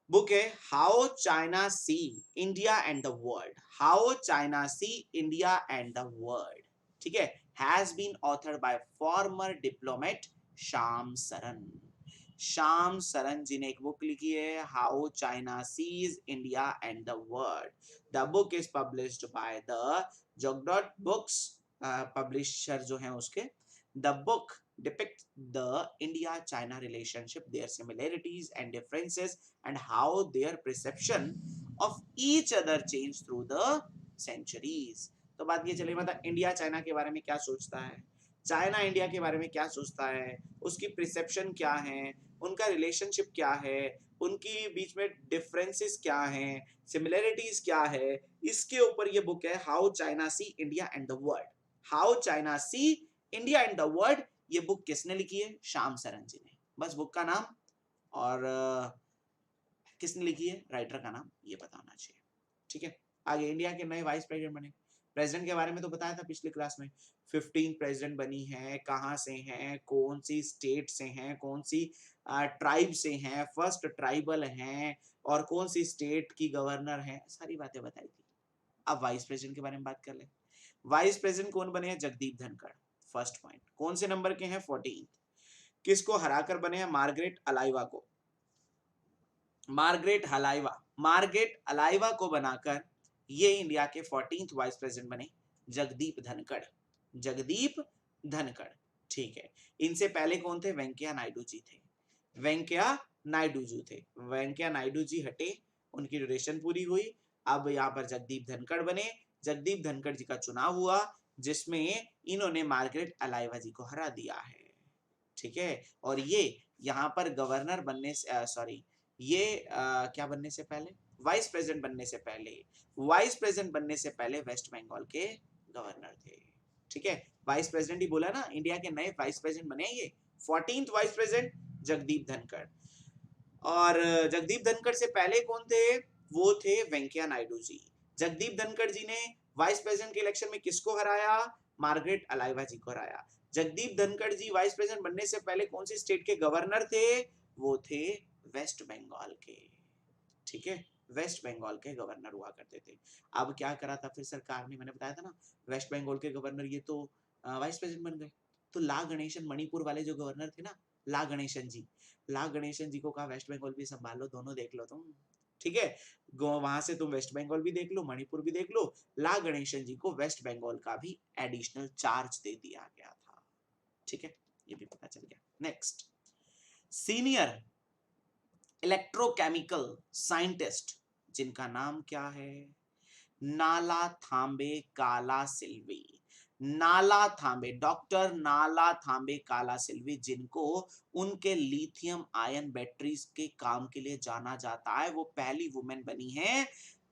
बुक है how China see India and the world. How China see India and the world, ठीक है, has been authored by former diplomat Shyam Saran. Shyam Saran ji ने एक बुक लिखी है, how China sees India and the world. The book is published by the Juggernaut books, publisher जो है उसके। The book depicts the India-China relationship, their similarities and differences, and how their perception of each other changed through the centuries. तो बात ये चली, मतलब India China के बारे में क्या सोचता है, चाइना इंडिया के बारे में क्या सोचता है, उसकी परसेप्शन क्या है, उनका रिलेशनशिप क्या है, उनकी बीच में डिफरेंसेस क्या हैं, सिमिलरिटीज क्या है, इसके ऊपर ये बुक है, how China see India and the world. How China see India and the world, ये बुक किसने लिखी है? श्याम सरन जी ने। बस बुक का नाम और किसने लिखी है, राइटर का नाम ये पता होना चाहिए। ठीक है, आगे इंडिया के नए वाइस प्रेसिडेंट बने। प्रेसिडेंट के बारे में तो बताया था पिछली क्लास में, 15 प्रेसिडेंट बनी है, कहाँ से हैं, कौन सी स्टेट से हैं, कौन सी ट्राइब से हैं, फर्स्ट ट्राइबल हैं, और कौन सी स्टेट की गवर्नर है, सारी बातें बताई थी। अब वाइस प्रेसिडेंट के बारे में बात कर ले। वाइस प्रेसिडेंट कौन बने हैं? जगदीप धनखड़। फर्स्ट पॉइंट, कौन से नंबर के हैं? 14। किसको हराकर बने हैं? मार्गरेट अलाइवा को। मार्गरेट अलाइवा को बनाकर ये इंडिया के 14th वाइस प्रेसिडेंट बने, जगदीप धनखड़। जगदीप धनखड़, ठीक है, इनसे पहले कौन थे? वेंकैया नायडू जी थे। वेंकैया नायडू जी थे। वेंकैया नायडू जी हटे, उनकी ड्यूरेशन पूरी हुई। अब यहाँ पर जगदीप धनखड़ बने। जगदीप धनखड़ जी का चुनाव हुआ, जिसमें इन्होंने मार्गरेट अलाइवा जी को हरा दिया है। ठीक है, और ये यहाँ पर गवर्नर बनने से सॉरी, ये क्या बनने से पहले, वाइस प्रेसिडेंट बनने से पहले, वाइस प्रेसिडेंट बनने से पहले वेस्ट बंगाल के गवर्नर थे। ठीक है, वाइस प्रेसिडेंट ही बोला ना, इंडिया के नए वाइस प्रेसिडेंट बने ये 14th vice president Jagdeep Dhankhar. और जगदीप धनखड़ से पहले कौन थे? वो थे वेंकैया नायडू जी। जगदीप धनखड़ जी ने वाइस प्रेसिडेंट के इलेक्शन में किसको हराया? मार्गरेट अलाइवा जी को हराया। जगदीप धनखड़ जी वाइस प्रेसिडेंट बनने से पहले कौन सी स्टेट के गवर्नर थे? वो थे वेस्ट बंगाल के। ठीक है, वेस्ट बंगाल के गवर्नर हुआ करते थे। अब क्या करा था फिर सरकार ने? मैंने बताया था ना, वेस्ट बंगाल के गवर्नर ये तो वाइस प्रेसिडेंट बन गए। तो ला गणेशन, मणिपुर वाले जो गवर्नर थे ना, ला गणेशन जी, ला गणेशन जी को कहा वेस्ट बंगाल भी संभाल लो, दोनों देख लो तुम। ठीक है, वहां से तुम वेस्ट बंगाल भी देख लो, मणिपुर भी देख लो। ला गणेशन जी को वेस्ट बंगाल का भी एडिशनल चार्ज दे दिया गया था। ठीक है, ये भी पता चल गया। नेक्स्ट, सीनियर इलेक्ट्रोकेमिकल साइंटिस्ट, जिनका नाम क्या है? नाला थांबे काला सिल्वी। नाला थांबे, डॉक्टर नाला थांबे काला सिल्वी, जिनको उनके लिथियम आयन बैटरीज के काम के लिए जाना जाता है, वो पहली वुमेन बनी है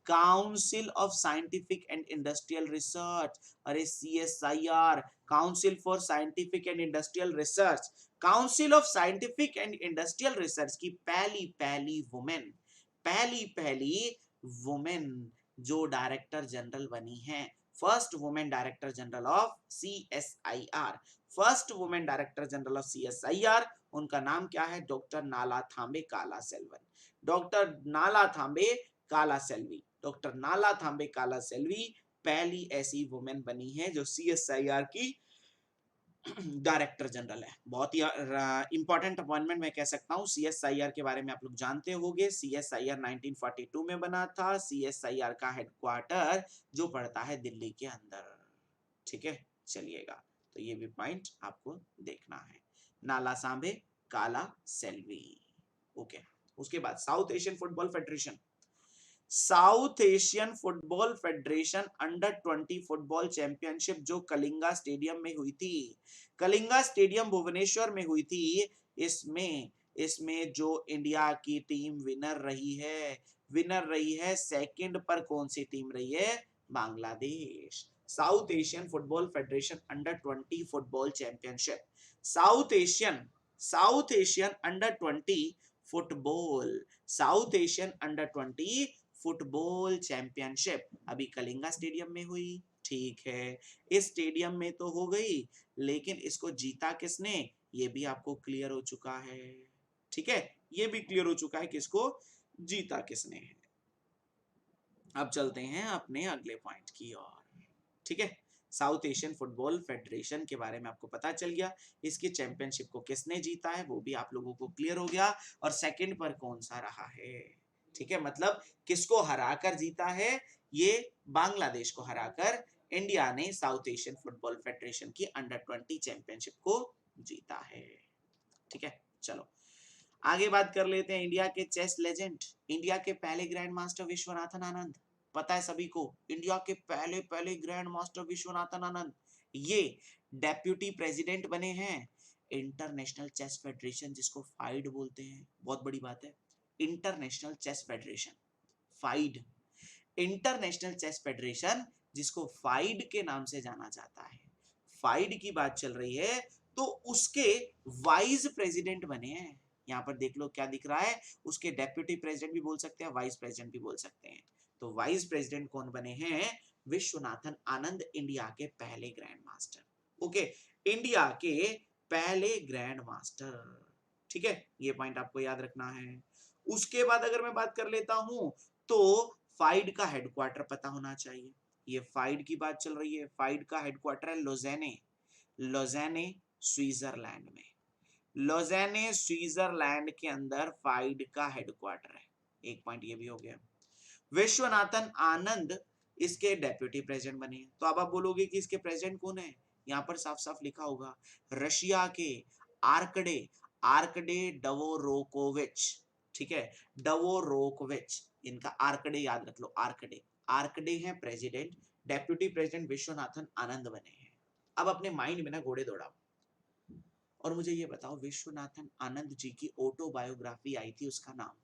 council of scientific and industrial research. अरे CSIR, council for scientific and industrial research, council of scientific and industrial research की पहली पहली वुमेन जो डायरेक्टर जनरल बनी है, first women director general of CSIR, first women director general of CSIR, उनका नाम क्या है? डॉक्टर नाला थांबे काला सेल्वन। डॉक्टर नाला थांबे काला सेल्वी, डॉक्टर नाला थांबे काला सेल्वी पहली ऐसी वुमेन बनी है जो CSIR की डायरेक्टर जनरल है। बहुत ही इंपॉर्टेंट अपॉइंटमेंट मैं कह सकता हूँ। CSIR के बारे में आप लोग जानते होंगे, CSIR 1942 में बना था। CSIR का हेडक्वार्टर जो पड़ता है दिल्ली के अंदर। ठीक है, चलिएगा, तो ये भी पॉइंट आपको देखना है। नाला सांबे काला सेल्वी। ओके, उसके बाद South Asian football federation. South Asian football federation under twenty football championship जो कलिंगा स्टेडियम में हुई थी, कलिंगा स्टेडियम भुवनेश्वर में हुई थी, इसमें जो इंडिया की टीम विनर रही है सेकंड पर कौन सी टीम रही है? Bangladesh. South Asian football federation under twenty football championship, South Asian under twenty football, South Asian under twenty football championship अभी कलिंगा स्टेडियम में हुई। ठीक है, इस स्टेडियम में तो हो गई, लेकिन इसको जीता किसने? ये भी आपको क्लियर हो चुका है। ठीक है, ये भी क्लियर हो चुका है किसको जीता किसने है। अब चलते हैं अपने अगले पॉइंट की ओर। ठीक है, साउथ एशियन फुटबॉल फेडरेशन के बारे में आपको पता चल गया, इसकी चैंपियनशिप को किसने जीता है वो भी आप लोगों को क्लियर हो गया, और सेकंड पर कौन सा रहा है। ठीक है, मतलब किसको हराकर जीता है? ये बांग्लादेश को हराकर इंडिया ने साउथ एशियन फुटबॉल फेडरेशन की अंडर-20 चैंपियनशिप को जीता है। ठीक है, चलो आगे बात कर लेते हैं इंडिया के चेस लेजेंड, इंडिया के पहले ग्रैंड मास्टर विश्वनाथन आनंद। पता है सभी को, इंडिया के पहले पहले ग्रैंड मास्टर विश्वनाथन आनंद, ये डेप्यूटी प्रेसिडेंट बने हैं इंटरनेशनल चेस फेडरेशन, जिसको फाइड बोलते हैं। बहुत बड़ी बात है, international chess federation, FIDE, international chess federation जिसको फाइड के नाम से जाना जाता है। फाइड की बात चल रही है, तो उसके वाइस प्रेसिडेंट बने हैं। यहाँ पर देख लो क्या दिख रहा है, उसके डेप्यूटी प्रेसिडेंट भी बोल सकते हैं, वाइस प्रेसिडेंट भी बोल सकते हैं। तो वाइस प्रेसिडेंट कौन बने हैं? विश्वनाथन आनंद, इंडिया के पहले ग्रैंड मास्टर। ओके, इंडिया के पहले ग्रैंड मास्टर। ठीक है, ये पॉइंट आपको याद रखना है। उसके बाद अगर मैं बात कर लेता हूं, तो फाइड का हेडक्वार्टर पता होना चाहिए। ये फाइड की बात चल रही है, फाइड का हेडक्वार्टर है लोजेने, लोजेने स्विट्जरलैंड में। लोजेने स्विट्जरलैंड के अंदर फाइड का हेडक्वार्टर है। एक पॉइंट ये भी हो गया। विश्वनाथन आनंद इसके डेप्यूटी प्रेसिडेंट बने। तो अब आप बोलोगे कि इसके प्रेसिडेंट कौन है? यहाँ पर साफ साफ लिखा होगा रशिया के आर्कडे आर्कडे डवोरोकोविच, ठीक है, डवोरोकोविच, इनका आर्कडे याद रख लो, आर्कडे आर्कडे हैं president, deputy president Viswanathan Anand बने हैं। अब अपने माइंड में ना घोड़े दौड़ाओ और मुझे ये बताओ विश्वनाथन आनंद जी की ऑटोबायोग्राफी आई थी, उसका नाम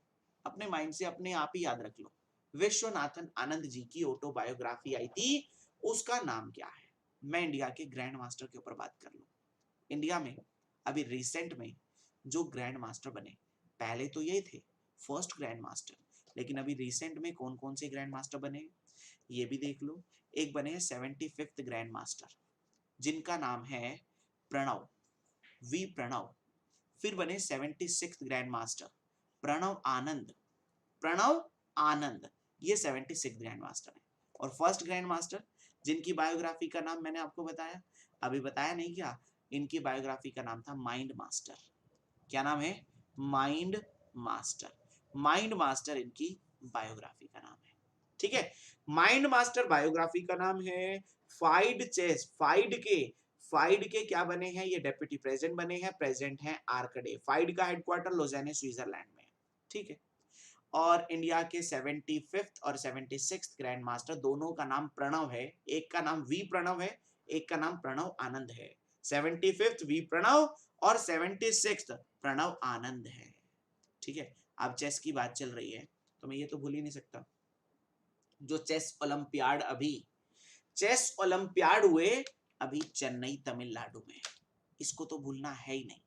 अपने माइंड से अपने आप ही याद रख लो। विश्वनाथन आनंद जी की ऑटोबायोग्राफी आई थी, उसका नाम क्या है? मैं इंडिया के ग्रैंड मास्टर के ऊपर बात कर लूं। इंडिया में अभी रिसेंट में जो ग्रैंड मास्टर बने, पहले तो यही थे फर्स्ट ग्रैंड मास्टर, लेकिन अभी रिसेंट में कौन कौन से ग्रैंड मास्टर बने ये भी देख लो। एक बने हैं 75th ग्रैंड मास्टर, जिनका नाम है प्रणव, वी प्रणव। फिर बने 76th ग्रैंड मास्टर प्रणव आनंद, प्रणव आनंद, ये 76 ग्रैंड मास्टर है। और फर्स्ट ग्रैंड मास्टर जिनकी बायोग्राफी का नाम मैंने आपको बताया, अभी बताया नहीं क्या, इनकी बायोग्राफी का नाम था माइंड मास्टर। क्या नाम है? Mind master. माइंड मास्टर इनकी बायोग्राफी का नाम है, ठीक है। माइंड मास्टर बायोग्राफी का नाम है। फाइड चेस, फाइड के क्या बने हैं? ये डेप्यूटी प्रेसिडेंट बने हैं, प्रेसिडेंट हैं आर्कडे। फाइड का हेडक्वार्टर लोजेने स्विट्जरलैंड में है, ठीक है। और इंडिया के 75th और 76th ग्रैंड मास्टर दोनों का नाम प्रणव है, एक का नाम वी प्रणव है, एक का नाम प्रणव आनंद है। 75th वी प्रणव और 76th प्रणव आनंद है, ठीक है। अब चेस की बात चल रही है तो मैं ये तो भूल ही नहीं सकता, जो चेस ओलंपियाड, अभी चेस ओलंपियाड हुए अभी चेन्नई तमिलनाडु में, इसको तो भूलना है ही नहीं,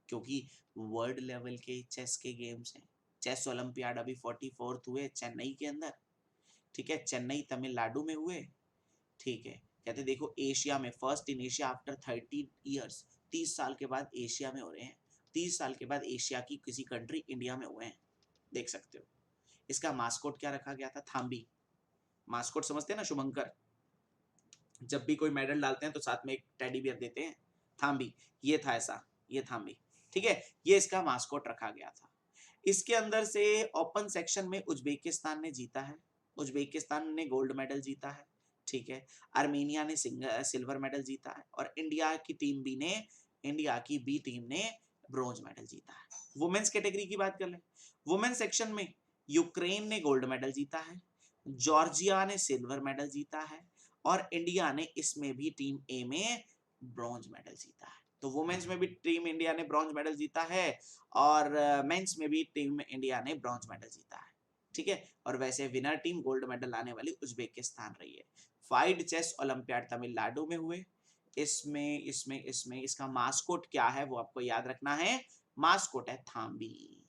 क्योंकि वर्ल्ड लेवल के चेस के गेम्स हैं। चेस ओलंपियाड अभी 44th हुए चेन्नई के अंदर, ठीक है, चेन्नई तमिलनाडु में हुए, ठीक है। कहते देखो एशिया में first in Asia after 30 years, 30 साल के बाद एशिया में हो रहे हैं, 30 साल के बाद एशिया की किसी कंट्री इंडिया में हुए हैं, देख सकते हो। इसका मास्कोट क्या रखा गया था? थाम्बी। मास्कोट समझते हैं ना, शुभंकर, जब भी कोई मेडल डालते हैं तो साथ में एक टेडी बियर देते हैं, थाम्बी, ये था ऐसा, ये थाम्बी, ठीक है, ये इसका मास्कोट रखा गया था। इसके अंदर से ओपन सेक्शन में उज्बेकिस्तान ने जीता है, उज्बेकिस्तान ने गोल्ड मेडल जीता है, ठीक है। आर्मेनिया ने सिल्वर मेडल जीता है और इंडिया की बी टीम ने ब्रॉन्ज मेडल जीता है। वुमेन्स कैटेगरी की बात कर ले, वुमेन सेक्शन में यूक्रेन ने गोल्ड मेडल जीता है, जॉर्जिया ने सिल्वर मेडल जीता है और इंडिया ने इसमें भी टीम ए में ब्रॉन्ज मेडल जीता है। तो वुमेन्स में भी टीम इंडिया ने ब्रॉन्ज मेडल जीता है और मेंस में भी टीम इंडिया ने ब्रॉन्ज मेडल जीता है, ठीक है। और वैसे विनर टीम गोल्ड मेडल लाने वाली उज्बेकिस्तान रही है। फाइड चेस ओलंपियाड तमिलनाडु में हुए। इसमें इसका मास्कोट क्या है वो आपको याद रखना है, मास्कोट है थाम्बी,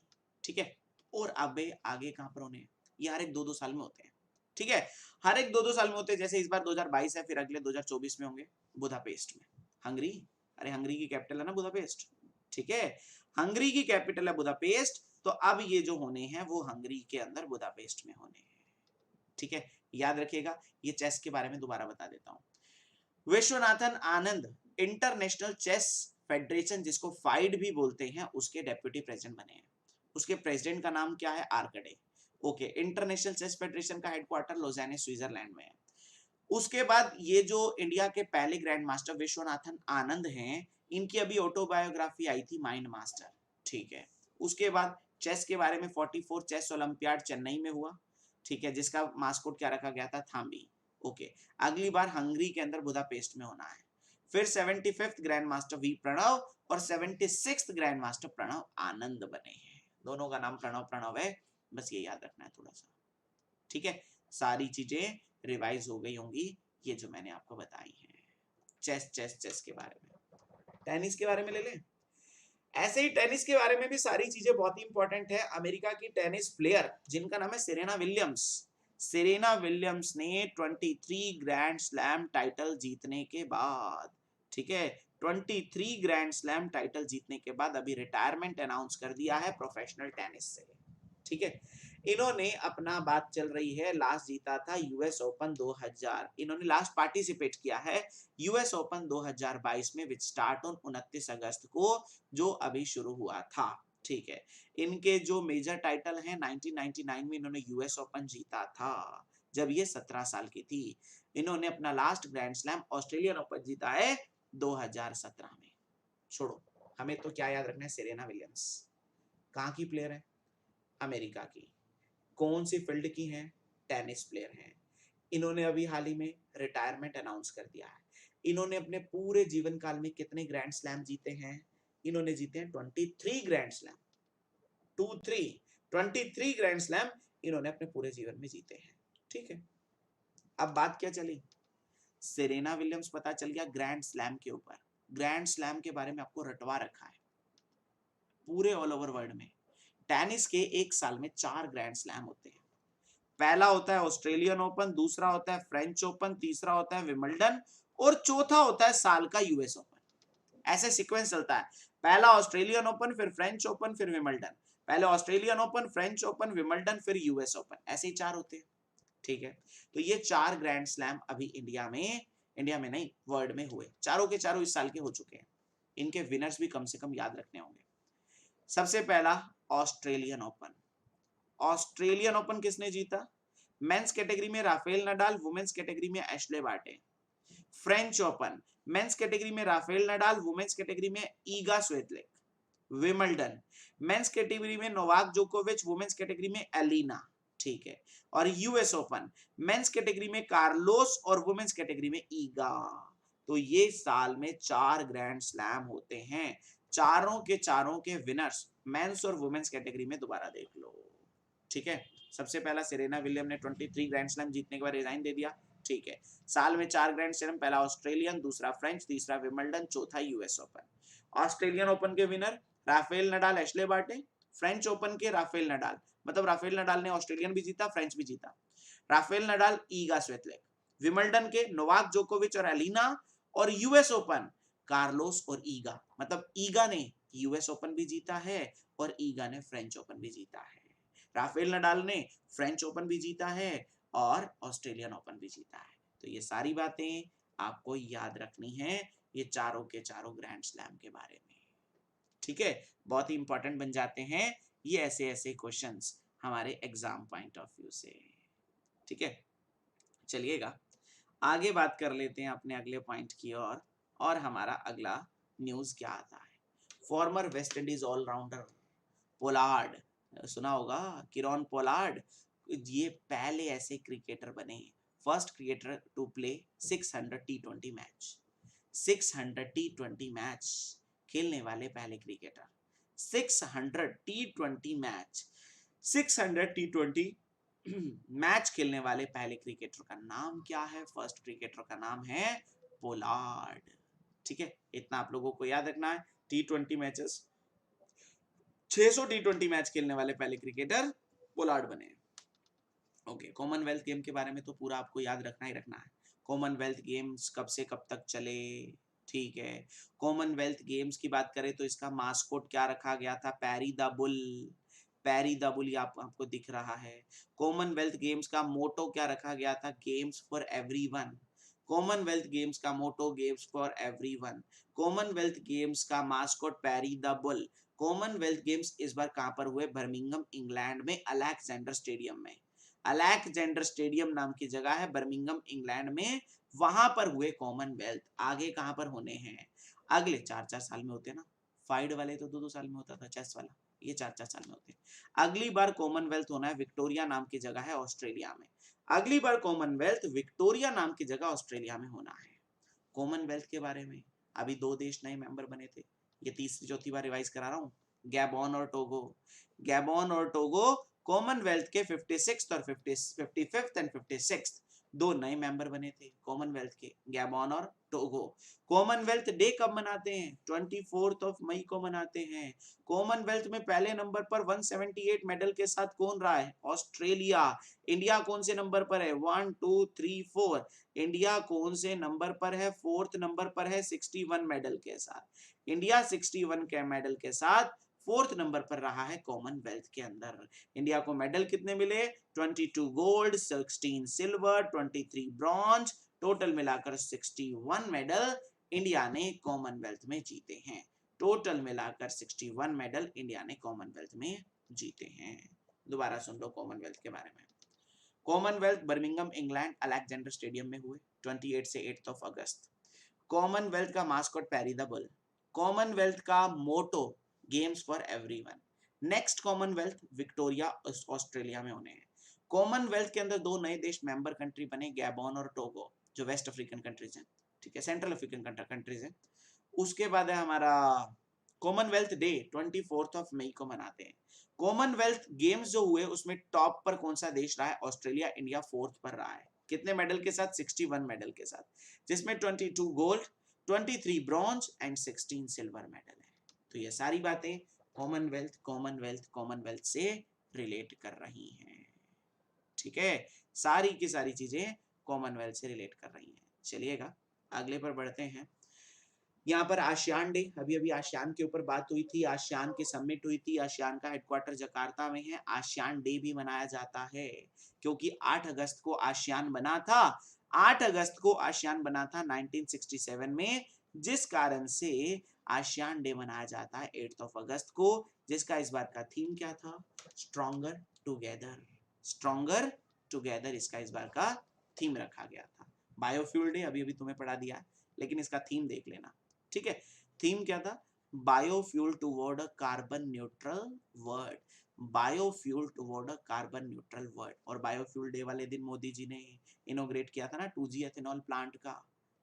ठीक है। और अब आगे कहां पर होने, ये हर एक 2-2 साल में होते हैं, ठीक है, हर एक 2-2 साल में होते हैं। जैसे इस बार 2022 है, फिर अगले 2024 में होंगे बुदापेस्ट में, हंगरी, अरे हंगरी की कैपिटल है ना बुदापेस्ट, ठीक है, हंगरी की कैपिटल है बुदापेस्ट। तो अब ये जो होने हैं वो हंगरी के अंदर बुदापेस्ट में होने हैं, ठीक है, याद रखिएगा। ये चेस के बारे में दोबारा बता देता हूं। Viswanathan Anand international chess federation, जिसको फाइड भी बोलते हैं, उसके डेप्यूटी प्रेसिडेंट बने हैं। उसके प्रेसिडेंट का नाम क्या है? आर्कडे, ओके। इंटरनेशनल चेस फेडरेशन का हेडक्वार्टर लोजेने स्विट्जरलैंड में है। उसके बाद ये जो इंडिया के पहले ग्रैंड मास्टर विश्वनाथन आनंद हैं, इनकी अभी ऑटोबायोग्राफी आई थी माइंड मास्टर, ठीक है। उसके बाद चेस के बारे में 44 चेस ओलंपियाड चेन्नई में हुआ, ठीक है, जिसका मास्कोट क्या रखा गया था? थाम्बी, ओके। अगली बार हंगरी के अंदर बुदापेस्ट में होना है। फिर 75th grand master we Pranav और 76th ग्रैंड मास्टर प्रणव आनंद बने हैं। दोनों का नाम प्रणव प्रणव है, बस ये याद रखना है थोड़ा सा, ठीक है। सारी चीजें रिवाइज हो गई होंगी, ये जो मैंने आपको बताई हैं चेस के बारे में। टेनिस के बारे में ले लें, ऐसे ही टेनिस के बारे में भी सारी चीजें बहुत ही इंपॉर्टेंट है। अमेरिका की टेनिस प्लेयर जिनका नाम है सेरेना विलियम्स, सेरेना विलियम्स ने 23 ग्रैंड स्लैम टाइटल जीतने के बाद, ठीक है, 23 ग्रैंड स्लैम टाइटल जीतने के बाद अभी रिटायरमेंट अनाउंस कर दिया है प्रोफेशनल टेनिस से, ठीक है। इन्होंने अपना बात चल रही है, लास्ट जीता था यूएस ओपन 2000, इन्होंने लास्ट पार्टिसिपेट किया है यूएस ओपन 2022 में, विच स्टार्ट ऑन 29 अगस्त को, जो अभी शुरू हुआ था, ठीक है। इनके जो मेजर टाइटल हैं 1999 में इन्होंने यूएस ओपन जीता था जब ये 17 साल की थी। इन्होंने अपना last grand slam Australian open जीता है 2017 में। छोड़ो, हमें तो क्या याद रखना है, सेरेना विलियम्स कहाँ की प्लेयर है, अमेरिका की। कौन सी फील्ड की हैं, टेनिस प्लेयर हैं। इन्होंने अभी हाल ही में रिटायरमेंट अनाउंस कर दिया है। इन्होंने अपने पूरे जीवन काल में कितने ग्रैंड स्लैम जीते हैं, इन्होंने जीते हैं 23 ग्रैंड स्लैम, 23 ग्रैंड स्लैम इन्होंने अपने पूरे जीवन में जीते हैं। ठीक है, अब बात क्या चली, सेरेना विलियम्स पता चल गया ग्रैंड स्लैम के ऊपर। ग्रैंड स्लैम के बारे में आपको रटवा रखा है पूरे ऑल ओवर वर्ल्ड में। टेनिस के एक साल में 4 ग्रैंड स्लैम होते हैं। पहला होता है ऑस्ट्रेलियन ओपन, दूसरा होता है फ्रेंच ओपन, तीसरा होता है विंबलडन और चौथा होता है साल का यूएस ओपन। ऐसे सीक्वेंस चलता है, पहला ऑस्ट्रेलियन ओपन, फिर फ्रेंच ओपन, फिर विंबलडन, पहले Australian open, French open, Wimbledon, फिर यूएस ओपन, ऐसे ही 4 होते हैं। ठीक है, तो ये 4 ग्रैंड स्लैम अभी इंडिया में नहीं वर्ल्ड में हुए, चारों के चारों इस साल के हो चुके हैं। इनके विनर्स भी कम से कम याद रखने होंगे। सबसे पहला ऑस्ट्रेलियन ओपन। ऑस्ट्रेलियन ओपन किसने जीता, मेंस कैटेगरी में राफेल नडाल, वुमेन्स कैटेगरी में Ashleigh Barty. French open, men's category में राफेल नडाल, वुमेन्स कैटेगरी में Iga Swiatek. Wimbledon, men's category में नोवाक जोकोविच, वुमेन्स कैटेगरी में एलिना। ठीक है, और यूएस ओपन, मेंस कैटेगरी में कार्लोस और वुमेन्स कैटेगरी में ईगा। तो ये साल में 4 ग्रैंड स्लैम होते हैं, चारों के विनर्स मेंस और वुमेन्स कैटेगरी में दोबारा देख लो। ठीक है, सबसे पहला सेरेना विलियम ने 23 ग्रैंड स्लैम जीतने के बाद रिजाइन दे दिया। ठीक है, साल में 4 ग्रैंड स्लैम, पहला ऑस्ट्रेलियन, दूसरा फ्रेंच, तीसरा विंबलडन, चौथा यूएस ओपन। ऑस्ट्रेलियन ओपन के winner Rafael Nadal, Ashleigh Barty. French open के राफेल नडाल, मतलब राफेल नडाल ने ऑस्ट्रेलियन भी जीता, फ्रेंच भी जीता। Rafael Nadal, Iga Swiatek. Wimbledon के नोवाक जोकोविच और एलिना। और यूएस ओपन कार्लोस और ईगा, मतलब ईगा ने यूएस ओपन भी जीता है और ईगा ने फ्रेंच ओपन भी जीता है। राफेल नडाल ने फ्रेंच ओपन भी जीता है और ऑस्ट्रेलियन ओपन भी जीता है। तो ये सारी बातें आपको याद रखनी है, ये चारों के चारों ग्रैंड स्लैम के बारे में। ठीक है, बहुत ही इंपॉर्टेंट बन जाते हैं ये ऐसे क्वेश्चंस हमारे एग्जाम पॉइंट ऑफ व्यू से। ठीक है, चलिएगा आगे बात कर लेते हैं अपने अगले पॉइंट की और हमारा अगला न्यूज क्या आता है। Former West Indies allrounder Pollard, सुना होगा किरण पोलार्ड, ये पहले ऐसे क्रिकेटर बने, फर्स्ट क्रिकेटर टू प्ले 600 टी20 मैच। 600 टी20 मैच खेलने वाले पहले क्रिकेटर, 600 टी20 मैच, 600 टी20 मैच खेलने वाले पहले क्रिकेटर का नाम क्या है, फर्स्ट क्रिकेटर का नाम है पोलार्ड। ठीक है, इतना आप लोगों को याद रखना है। टी20 मैचेस, 600 टी20 मैच खेलने वाले पहले क्रिकेटर पोलार्ड बने। ओके, कॉमनवेल्थ गेम के बारे में तो पूरा आपको याद रखना ही रखना है। कॉमनवेल्थ गेम्स कब से कब तक चले, ठीक है। कॉमनवेल्थ गेम्स की बात करें तो इसका मास्कोट क्या रखा गया था, Perry the bull. Perry the bull आपको दिख रहा है। कॉमनवेल्थ गेम्स का मोटो क्या रखा गया था, games for everyone. Commonwealth games का motto games for everyone. Commonwealth games का mascot Perry the bull. Commonwealth games इस बार कहां पर हुए, बर्मिंघम इंग्लैंड में, अलेक्जेंडर स्टेडियम में। अलेक्जेंडर स्टेडियम नाम की जगह है बर्मिंघम इंग्लैंड में, वहां पर हुए कॉमनवेल्थ। आगे कहां पर होने हैं, अगले 4-4 साल में होते ना, फाइड वाले तो 2-2 साल में होता था, चेस वाला, ये 4-4 साल में होते हैं। अगली बार कॉमनवेल्थ होना है, विक्टोरिया नाम की जगह है ऑस्ट्रेलिया में। अगली बार कॉमनवेल्थ विक्टोरिया नाम की जगह ऑस्ट्रेलिया में होना है। कॉमनवेल्थ के बारे में अभी 2 देश नए मेंबर बने थे, ये तीसरी चौथी बार रिवाइज करा रहा हूँ, गैबोन और टोगो। गैबोन और टोगो कॉमनवेल्थ के 56th और 55th एंड 56th 2 नए मेंबर बने थे कॉमनवेल्थ के, गैबोन और टोगो। कॉमनवेल्थ डे कब मनाते हैं, 24 मई को मनाते हैं। कॉमनवेल्थ में पहले नंबर पर 178 मेडल के साथ कौन रहा है, ऑस्ट्रेलिया। इंडिया कौन से नंबर पर है, 1 2 3 4। इंडिया कौन से नंबर पर है, 4th नंबर पर है 61 मेडल के साथ। इंडिया 61 के मेडल के साथ 4th नंबर पर रहा है कॉमनवेल्थ के अंदर। इंडिया को मेडल कितने मिले, 22 गोल्ड, 16 सिल्वर, 23 ब्रॉन्ज, टोटल मिलाकर 61 मेडल इंडिया ने कॉमनवेल्थ में जीते हैं। टोटल मिलाकर 61 मेडल इंडिया ने कॉमनवेल्थ में जीते हैं। दोबारा सुन लो कॉमनवेल्थ के बारे में। Commonwealth Birmingham England Alexander stadium में हुए 28 से 8 अगस्त। कॉमनवेल्थ का mascot Perry the bull, Commonwealth का motto games for everyone. Next Commonwealth Victoria Australia में होने हैं। कॉमनवेल्थ के अंदर दो नए देश मेंबर कंट्री बने, गैबोन और टोगो, जो वेस्ट अफ्रीकन कंट्रीज हैं, ठीक है, सेंट्रल अफ्रीकन कंट्रीज हैं। उसके बाद है हमारा कॉमनवेल्थ डे 24 मई को मनाते हैं। कॉमनवेल्थ गेम्स जो हुए उसमें टॉप पर कौन सा देश रहा है? ऑस्ट्रेलिया। इंडिया फोर्थ पर रहा है, कितने मेडल के साथ? 61 मेडल के साथ, जिसमें 22 gold, 23 bronze and 16 silver medal है। तो ये सारी बातें कॉमनवेल्थ कॉमनवेल्थ कॉमनवेल्थ से रिलेट कर रही हैं, ठीक है, सारी की सारी चीजें कॉमनवेल्थ से रिलेट कर रही हैं। चलिएगा अगले पर बढ़ते हैं। यहाँ पर आसियान डे, अभी अभी आसियान के ऊपर बात हुई थी, आसियान की समिट हुई थी, आसियान का हेडक्वार्टर जकार्ता में है। आसियान डे भी मनाया जाता है क्योंकि 8 अगस्त को आसियान बना था, 8 अगस्त को आसियान बना था 1967 में, जिस कारण से आसियान डे मनाया जाता है 8 अगस्त को, जिसका इस बार का थीम क्या था? स्ट्रॉन्गर टुगेदर, स्ट्रॉन्गर टुगेदर इसका इस बार का थीम रखा गया था। बायोफ्यूल डे अभी अभी तुम्हें पढ़ा दिया है, लेकिन इसका थीम देख लेना, ठीक है। थीम क्या था? Biofuel toward a carbon neutral world, biofuel toward a carbon neutral world. और बायोफ्यूल डे वाले दिन मोदी जी ने इनोग्रेट किया था ना 2G एथेनॉल प्लांट का,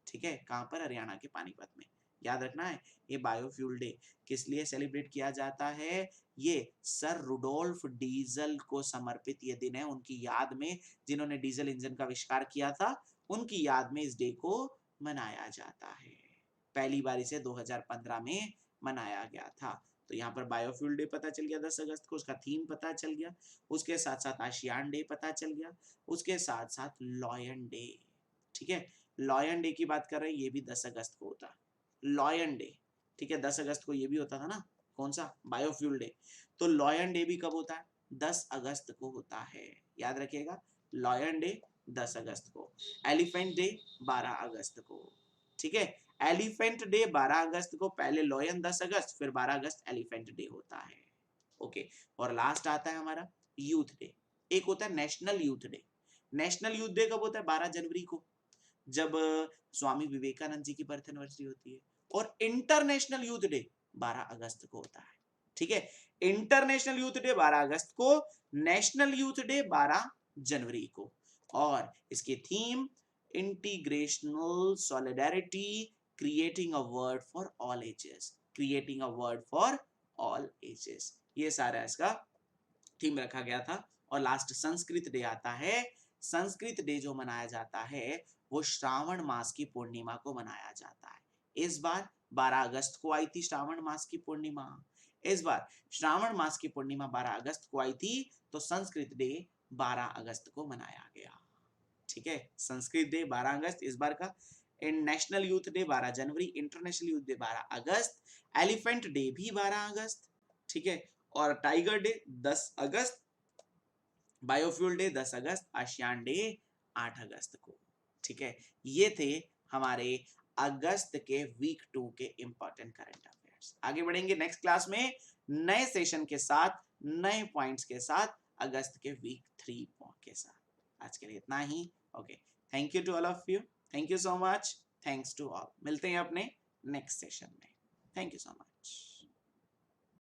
ठीक है, कहां पर? हरियाणा के पानीपत में। याद रखना है ये बायोफ्यूल डे किस लिए सेलिब्रेट किया जाता है? ये सर रुडोल्फ डीजल को समर्पित ये दिन है, उनकी याद में, जिन्होंने डीजल इंजन का आविष्कार किया था, उनकी याद में इस डे को मनाया जाता है। पहली बार इसे 2015 में मनाया गया था। तो यहाँ पर बायोफ्यूल डे पता चल गया 10 अगस्त को, उसका थीम पता चल गया, उसके साथ साथ आसियान डे पता चल गया, उसके साथ साथ लॉयन डे, ठीक है। लॉयन डे की बात कर रहे हैं, ये भी 10 अगस्त को होता है लॉयन डे, ठीक है, 10 अगस्त को ये भी होता था ना, कौन सा? Biofuel day. तो लॉयन डे भी कब होता है? 10 अगस्त को होता है, याद रखिएगा, लॉयन डे 10 अगस्त को। एलिफेंट डे 12 अगस्त को, ठीक है, एलिफेंट डे 12 अगस्त को, पहले लॉयन 10 अगस्त, फिर 12 अगस्त एलिफेंट डे होता है, ओके। और लास्ट आता है हमारा यूथ डे। एक होता है national youth day. National youth day कब होता है? 12 जनवरी को, जब स्वामी विवेकानंद जी की बर्थ एनिवर्सरी होती है। और इंटरनेशनल यूथ डे 12 अगस्त को होता है, ठीक है, इंटरनेशनल यूथ डे 12 अगस्त को, नेशनल यूथ डे 12 जनवरी को। और इसकी theme intergenerational solidarity, creating a world for all ages, creating a world for all ages, ये सारा इसका थीम रखा गया था। और लास्ट संस्कृत डे आता है। संस्कृत डे जो मनाया जाता है वो श्रावण मास की पूर्णिमा को मनाया जाता है। इस बार 12 अगस्त को आई थी श्रावण मास की पूर्णिमा, इस बार श्रावण मास की पूर्णिमा 12 अगस्त को आई थी, तो संस्कृत डे 12 अगस्त को मनाया गया, ठीक है। संस्कृत डे 12 अगस्त इस बार का, नेशनल यूथ डे 12 जनवरी, इंटरनेशनल यूथ डे 12 अगस्त, एलिफेंट डे भी 12 अगस्त, ठीक है, और टाइगर डे 10 अगस्त, बायोफ्यूल डे 10 अगस्त, आसियान डे 8 अगस्त को, ठीक है। ये थे हमारे अगस्त के वीक 2 के इंपॉर्टेंट करंट अफेयर्स। आगे बढ़ेंगे नेक्स्ट क्लास में नए सेशन के साथ, नए पॉइंट्स के साथ, अगस्त के वीक 3 के साथ। आज के लिए इतना ही, okay. Thank you to all of you, thank you so much, thanks to all. मिलते हैं अपने नेक्स्ट सेशन में, थैंक यू सो मच।